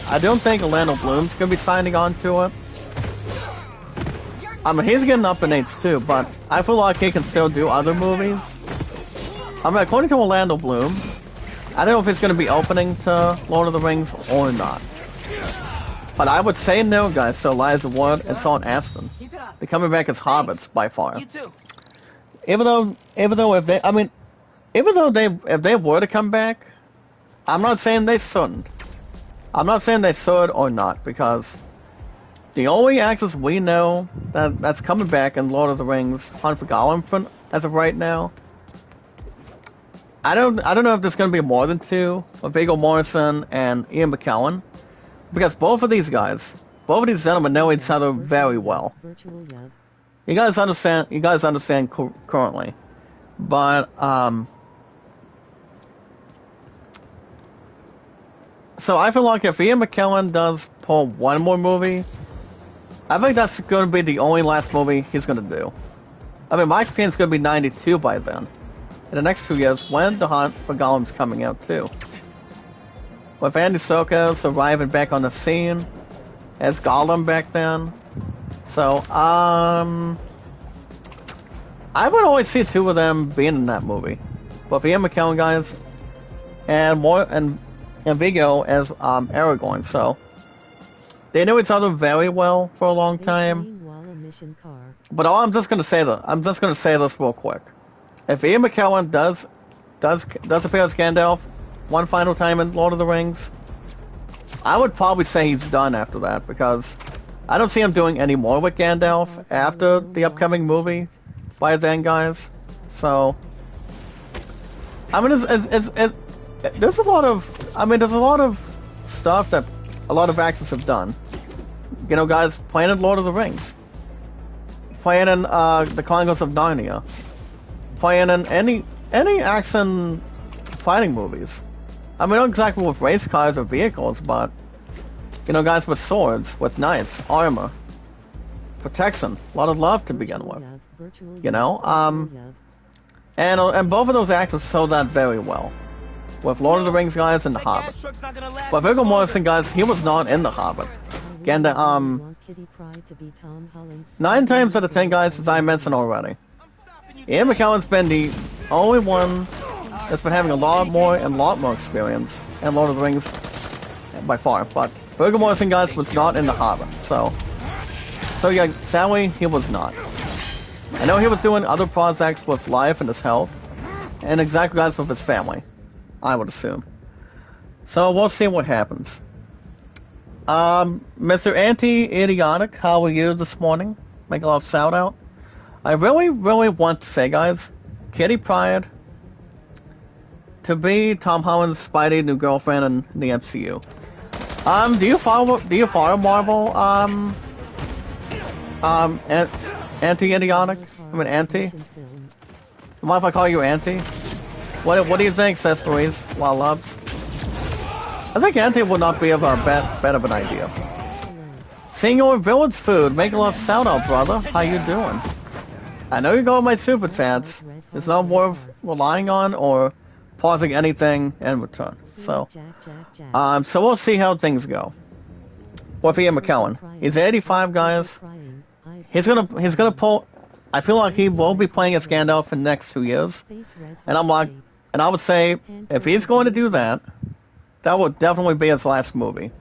I don't think Orlando Bloom's gonna be signing on to it. I mean, he's getting up in age too, but I feel like he can still do other movies. I mean, according to Orlando Bloom, I don't know if he's gonna be opening to Lord of the Rings or not. But I would say no, guys. So Elijah Wood and Sean Astin, they're coming back as hobbits by far. You too. Even though if they were to come back, I'm not saying they shouldn't. I'm not saying they should or not, because the only actors we know that's coming back in Lord of the Rings, Hunt for Gollum, as of right now. I don't know if there's going to be more than two, with Viggo Mortensen and Ian McKellen, because both of these gentlemen know each other very well. You guys understand currently, but so I feel like if Ian McKellen does pull one more movie, I think that's going to be the only last movie he's going to do. I mean, Michael Caine's going to be 92 by then. In the next 2 years, when The Hunt for Gollum's coming out too. With Andy Serkis arriving back on the scene as Gollum back then. So, I would always see 2 of them being in that movie. Both Ian McKellen guys and Viggo as Aragorn. So they knew each other very well for a long time. But I'm just gonna say this real quick. If Ian McKellen does appear as Gandalf one final time in Lord of the Rings, I would probably say he's done after that, because I don't see him doing any more with Gandalf after the upcoming movie by then, guys. So, I mean, there's a lot of stuff that a lot of actors have done. You know, guys playing in Lord of the Rings, playing in the Chronicles of Narnia, playing in any action fighting movies. I mean, not exactly with race cars or vehicles, but you know, guys with swords, with knives, armor, protection, a lot of love to begin with. You know, and both of those actors sold that very well. With Lord of the Rings guys and The Hobbit. But Viggo Mortensen guys, he was not in The Hobbit. Again, 9 times out of 10 guys, as I mentioned already, Ian McKellen's been the only one that's been having a lot more experience in Lord of the Rings by far. But Viggo Mortensen guys was not in The Hobbit, so yeah, sadly he was not. I know he was doing other projects with life and his health, and exactly guys with his family, I would assume. So we'll see what happens. Mr. Anti-Idiotic, how are you this morning? Make a lot of shout out. I really want to say, guys, Kitty Pryde to be Tom Holland's Spidey new girlfriend in the MCU. Do you follow Marvel? Anti-Idiotic? I mean, Auntie? Mind if I call you Auntie? What do you think, Cespedes? While loves? I think Auntie would not be a bad of an idea. Senor Village Food, make a lot of shout out, brother. How you doing? I know you got my super chats. It's not worth relying on or pausing anything in return. So we'll see how things go. With Ian McKellen, he's 85, guys. He's gonna pull. I feel like he will be playing as Gandalf in the next 2 years, and I would say if he's going to do that, that would definitely be his last movie,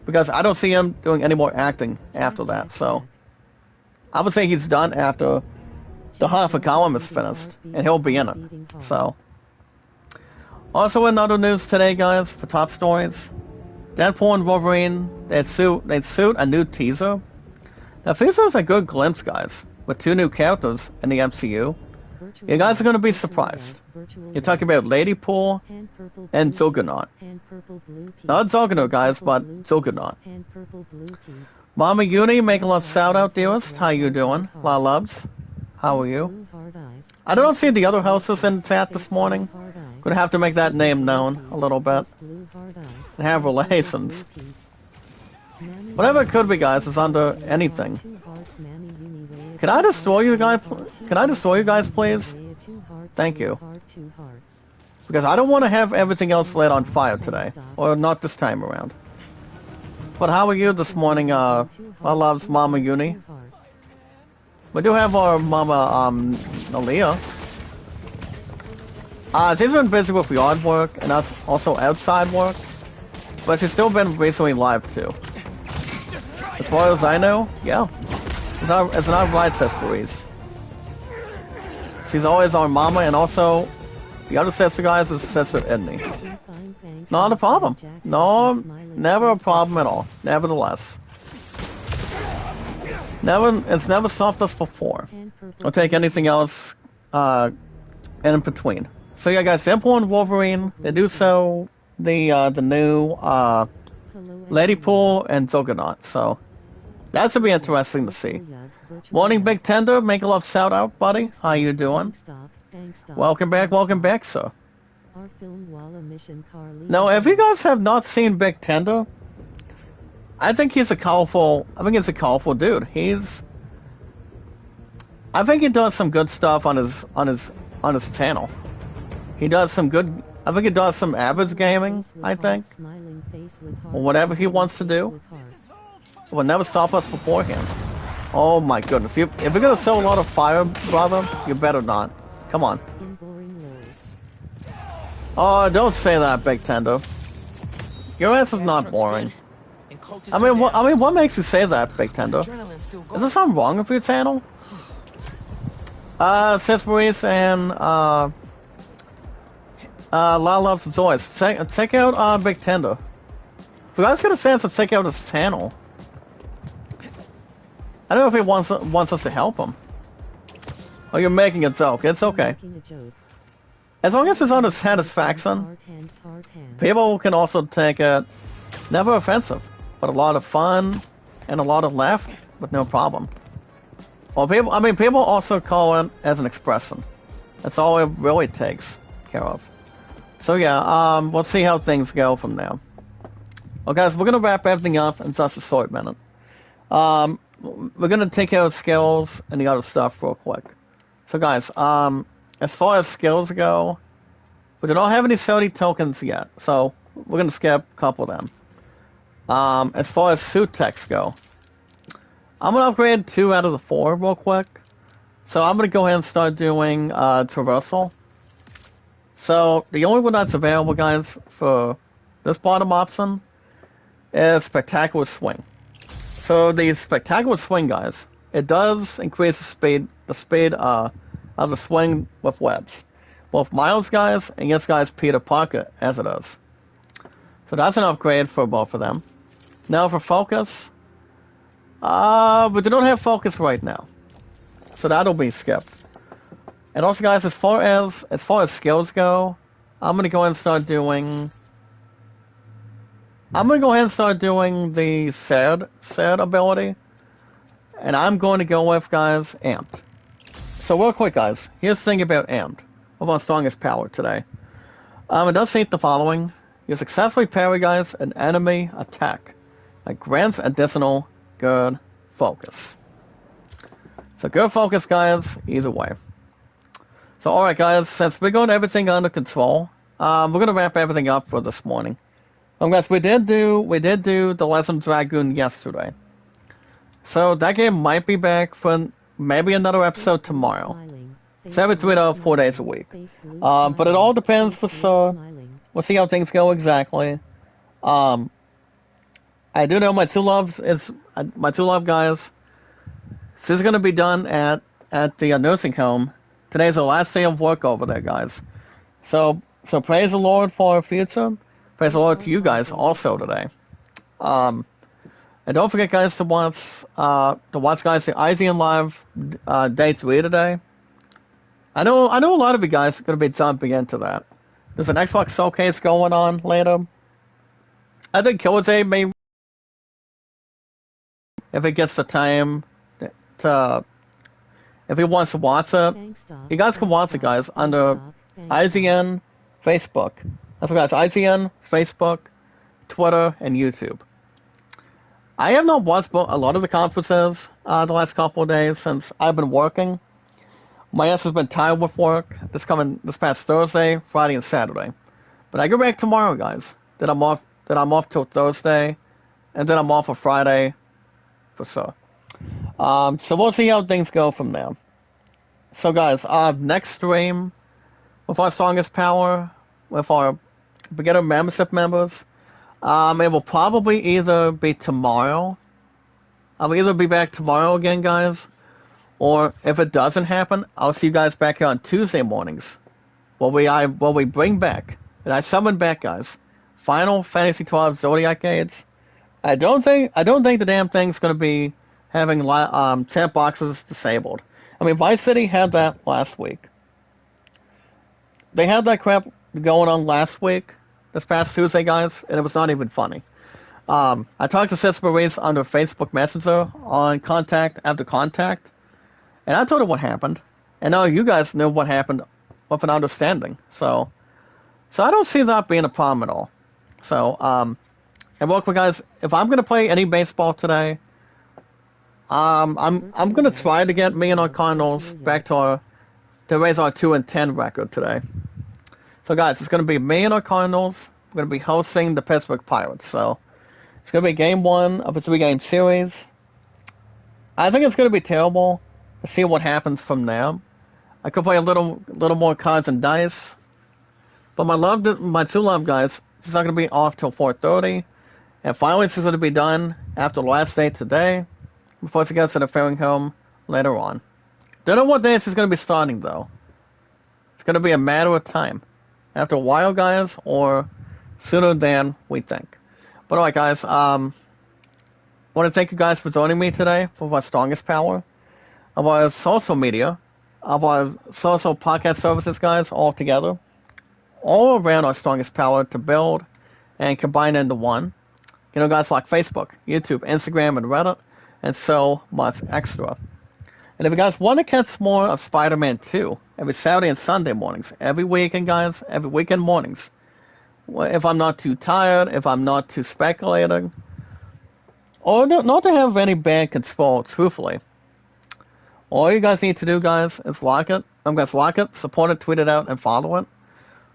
because I don't see him doing any more acting after that. So I would say he's done after The Hunt for Gollum is finished, and he'll be in it. So, also in other news today, guys, for top stories, Deadpool and Wolverine, they'd shoot a new teaser. Now, teaser is a good glimpse, guys, with 2 new characters in the MCU. You guys are going to be surprised. You're talking about Lady Pool and Juggernaut. Not Juggernaut, guys, but Juggernaut. Mama Uni, make a love shout out, dearest. How you doing? La loves. How are you? I don't see the other houses in chat this morning. Gonna have to make that name known a little bit. And have relations. Whatever it could be, guys, is under anything. Can I destroy you guys? Can I destroy you guys, please? Thank you. Because I don't want to have everything else lit on fire today. Or not this time around. But how are you this morning, my love's Mama Uni? We do have our Mama, Aaliyah. She's been busy with yard work, and that's also outside work. But she's still been recently live, too. As far as I know, yeah. It's not right, Sister Reese. She's always our Mama, and also, the other sister, guys, is Sister Edney. Not a problem. No, never a problem at all. Nevertheless. It's never stopped us before. Or take anything else, in between. So yeah, guys, Deadpool and Wolverine, they do so the new, Ladypool and Juggernaut, so that should be interesting to see. Morning, Big Tender, make a love shout out, buddy. How you doing? Welcome back, sir. Now, if you guys have not seen Big Tender, I think he's a colorful dude. I think he does some good stuff on his channel. He does some good, I think he does some average gaming, I think. Or whatever he wants to do. It will never stop us beforehand. Oh my goodness. If you're gonna sell a lot of fire, brother, you better not. Come on. Oh, don't say that, Big Tender. Your ass is not boring. I mean, what makes you say that, Big Tender? Is there something wrong with your channel? Sis Maurice and, La Loves Joyce. Check out, Big Tender. If you guys get a chance to check out his channel. I don't know if he wants us to help him. Oh, you're making a joke. It's okay. As long as it's under satisfaction, people can also take it never offensive, but a lot of fun and a lot of laugh with no problem. Well, people also call it as an expression. That's all it really takes care of. So yeah, we'll see how things go from there. Well, guys, we're gonna wrap everything up in just a short minute. We're gonna take care of skills and the other stuff real quick. So, guys, as far as skills go, we do not have any Sony tokens yet, so we're gonna skip a couple of them. As far as suit techs go, I'm gonna upgrade 2 out of the 4 real quick. So I'm gonna go ahead and start doing traversal. So the only one that's available, guys, for this bottom option is Spectacular Swing. So the Spectacular Swing, guys, it does increase the speed of the swing with webs. Both Miles, guys, and yes, guys, Peter Parker, as it is. So that's an upgrade for both of them. Now for focus, we do not have focus right now, so that'll be skipped. And also, guys, as far as skills go, I'm gonna go ahead and start doing. The sad ability, and I'm going to go with, guys, Amped. So real quick, guys, here's the thing about Amped. Of our strongest power today. It does state the following: you successfully parry, guys, an enemy attack that grants additional good focus. So good focus, guys, either way. So alright, guys, since we got everything under control, we're gonna wrap everything up for this morning. Guys, we did do the Legend Dragoon yesterday. So that game might be back for maybe another episode tomorrow. It's every 3 to 4 days a week. But it all depends for sure. We'll see how things go exactly. I do know my two love guys. This is gonna be done at the nursing home. Today's the last day of work over there, guys. So praise the Lord for our future. Praise the Lord to you guys also today. And don't forget, guys, to watch guys, the IGN Live Day 3 today. I know a lot of you guys are going to be jumping into that. There's an Xbox showcase going on later. I think Killzone may, if it gets the time if he wants to watch it, you guys can watch it, guys, under IGN Facebook. That's what, guys, IGN, Facebook, Twitter, and YouTube. I have not watched a lot of the conferences the last couple of days since I've been working. My ass has been tired with work this past Thursday, Friday, and Saturday. But I go back tomorrow, guys. Then I'm off till Thursday, and then I'm off for Friday, for sure. So we'll see how things go from there. So guys, next stream with our strongest power, with our beginner membership members, it will probably either be tomorrow. I'll either be back tomorrow again, guys, or if it doesn't happen, I'll see you guys back here on Tuesday mornings. Where we bring back, and I summon back, guys, Final Fantasy XII Zodiac Age. I don't think the damn thing's gonna be having chat boxes disabled. I mean, Vice City had that last week. They had that crap going on last week, this past Tuesday, guys, and it was not even funny. I talked to Sis Maurice under Facebook Messenger on contact after contact, and I told her what happened. And now you guys know what happened with an understanding. So I don't see that being a problem at all. So, and real quick, guys, if I'm gonna play any baseball today, I'm gonna try to get me and our Cardinals back to raise our 2-10 record today. So guys, it's gonna be me and our Cardinals. We're gonna be hosting the Pittsburgh Pirates. So it's gonna be game 1 of a 3-game series. I think it's gonna be terrible. Let's see what happens from there. I could play a little more cards and dice. But my true love, guys, it's not gonna be off till 4:30. And finally, it's gonna be done after the last day today, before it gets to the fairing home later on. Don't know what day it's going to be starting, though. It's going to be a matter of time. After a while, guys, or sooner than we think. But alright, guys, I want to thank you guys for joining me today for our strongest power of our social media, of our social podcast services, guys, all together. All around our strongest power to build and combine into one. You know, guys, like Facebook, YouTube, Instagram, and Reddit, and so much extra. And if you guys want to catch more of Spider-Man 2 every Saturday and Sunday mornings, every weekend, guys, every weekend mornings, if I'm not too tired, if I'm not too speculating, or not to have any bad control, truthfully, all you guys need to do, guys, is like it. I'm going to like it, support it, tweet it out, and follow it.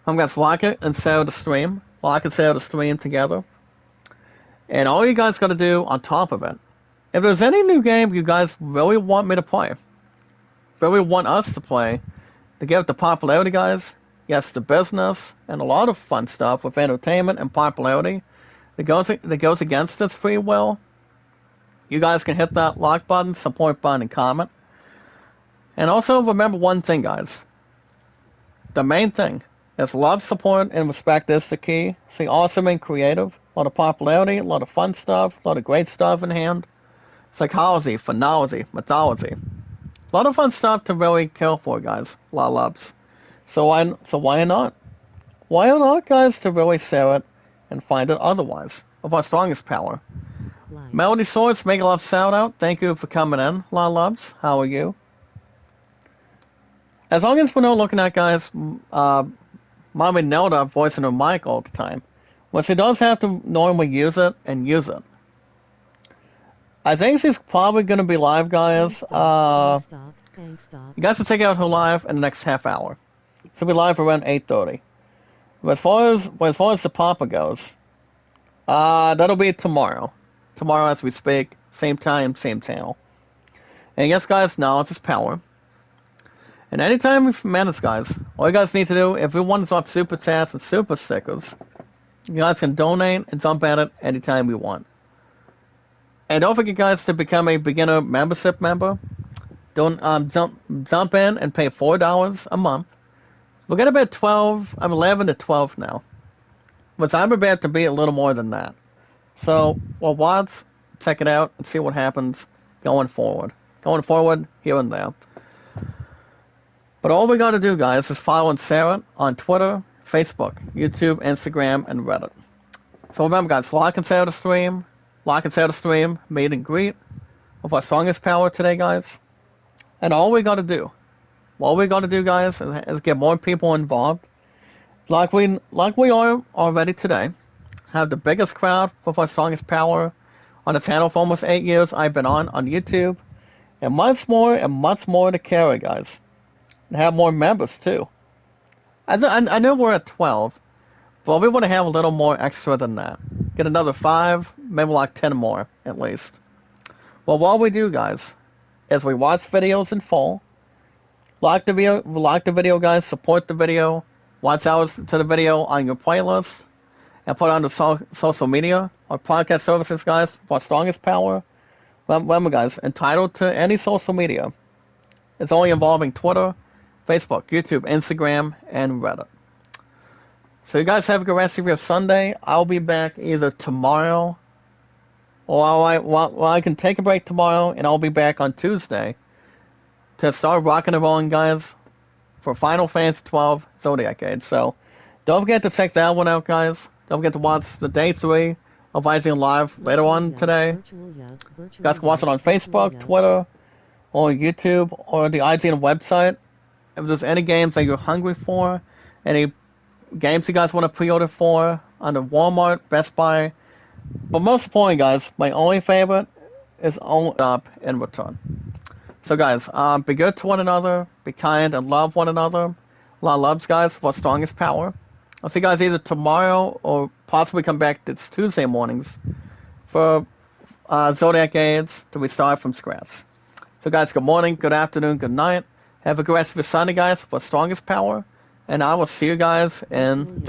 I'm going to like it and share the stream. Like and share the stream together. And all you guys got to do on top of it, if there's any new game you guys really want me to play, really want us to play, to get the popularity, guys, yes, the business, and a lot of fun stuff with entertainment and popularity that goes against this free will, you guys can hit that like button, support button, and comment. And also remember one thing, guys. The main thing is love, support, and respect is the key. See, awesome and creative. A lot of popularity, a lot of fun stuff, a lot of great stuff in hand. Psychology, phonology, mythology. A lot of fun stuff to really kill for, guys. A lot of loves. So why not? Why not, guys, to really share it and find it otherwise? Of our strongest power. Life. Melody Swords, make a love shout out. Thank you for coming in. A lot of loves. How are you? As long as we're not looking at, guys, Mommy Nelda voicing her mic all the time. Well, she does have to normally use it and use it. I think she's probably going to be live, guys. Thanks, Doc. You guys can check out her live in the next half hour. She'll be live around 8:30. But as far as the Papa goes, that'll be tomorrow. Tomorrow as we speak, same time, same channel. And yes, guys, knowledge is power. And anytime we've managed, guys, all you guys need to do, if you want to drop super chats and super stickers, you guys can donate and jump at it anytime you want. And don't forget, guys, to become a beginner membership member. Don't jump in and pay $4 a month. We're gonna be at 12. I'm 11 to 12 now, but I'm about to be a little more than that. So, well, watch, check it out, and see what happens going forward. Going forward, here and there. But all we gotta do, guys, is follow and share it on Twitter, Facebook, YouTube, Instagram, and Reddit. So remember, guys, like and share the stream. Like and share the stream, meet and greet with our strongest power today, guys. And all we gotta do, guys, is get more people involved. Like we are already today. Have the biggest crowd with our strongest power on the channel for almost 8 years. I've been on YouTube, and much more to carry, guys. And have more members too. I know we're at 12, but we want to have a little more extra than that. Get another 5, maybe like 10 more at least. Well, what we do, guys, is we watch videos in full. Like the video, guys. Support the video. Watch out to the video on your playlist, and put on the social media or podcast services, guys. For Strongest Power. Remember, guys, entitled to any social media. It's only involving Twitter, Facebook, YouTube, Instagram, and Reddit. So you guys have a good rest of your Sunday. I'll be back either tomorrow, or I can take a break tomorrow, and I'll be back on Tuesday to start rocking and rolling, guys, for Final Fantasy XII Zodiac Age. So don't forget to check that one out, guys. Don't forget to watch the Day 3 of Rising Live later on today. You guys can watch it on Facebook, Twitter, or YouTube, or the IGN website. If there's any games that you're hungry for, any games you guys want to pre-order for, under Walmart, Best Buy. But most importantly, guys, my only favorite is only up in return. So, guys, be good to one another, be kind, and love one another. A lot of loves, guys, for Strongest Power. I'll see you guys either tomorrow or possibly come back this Tuesday mornings for Zodiac Age to restart from scratch. So, guys, good morning, good afternoon, good night. Have a good rest of your Sunday, guys, for Strongest Power. And I will see you guys in the next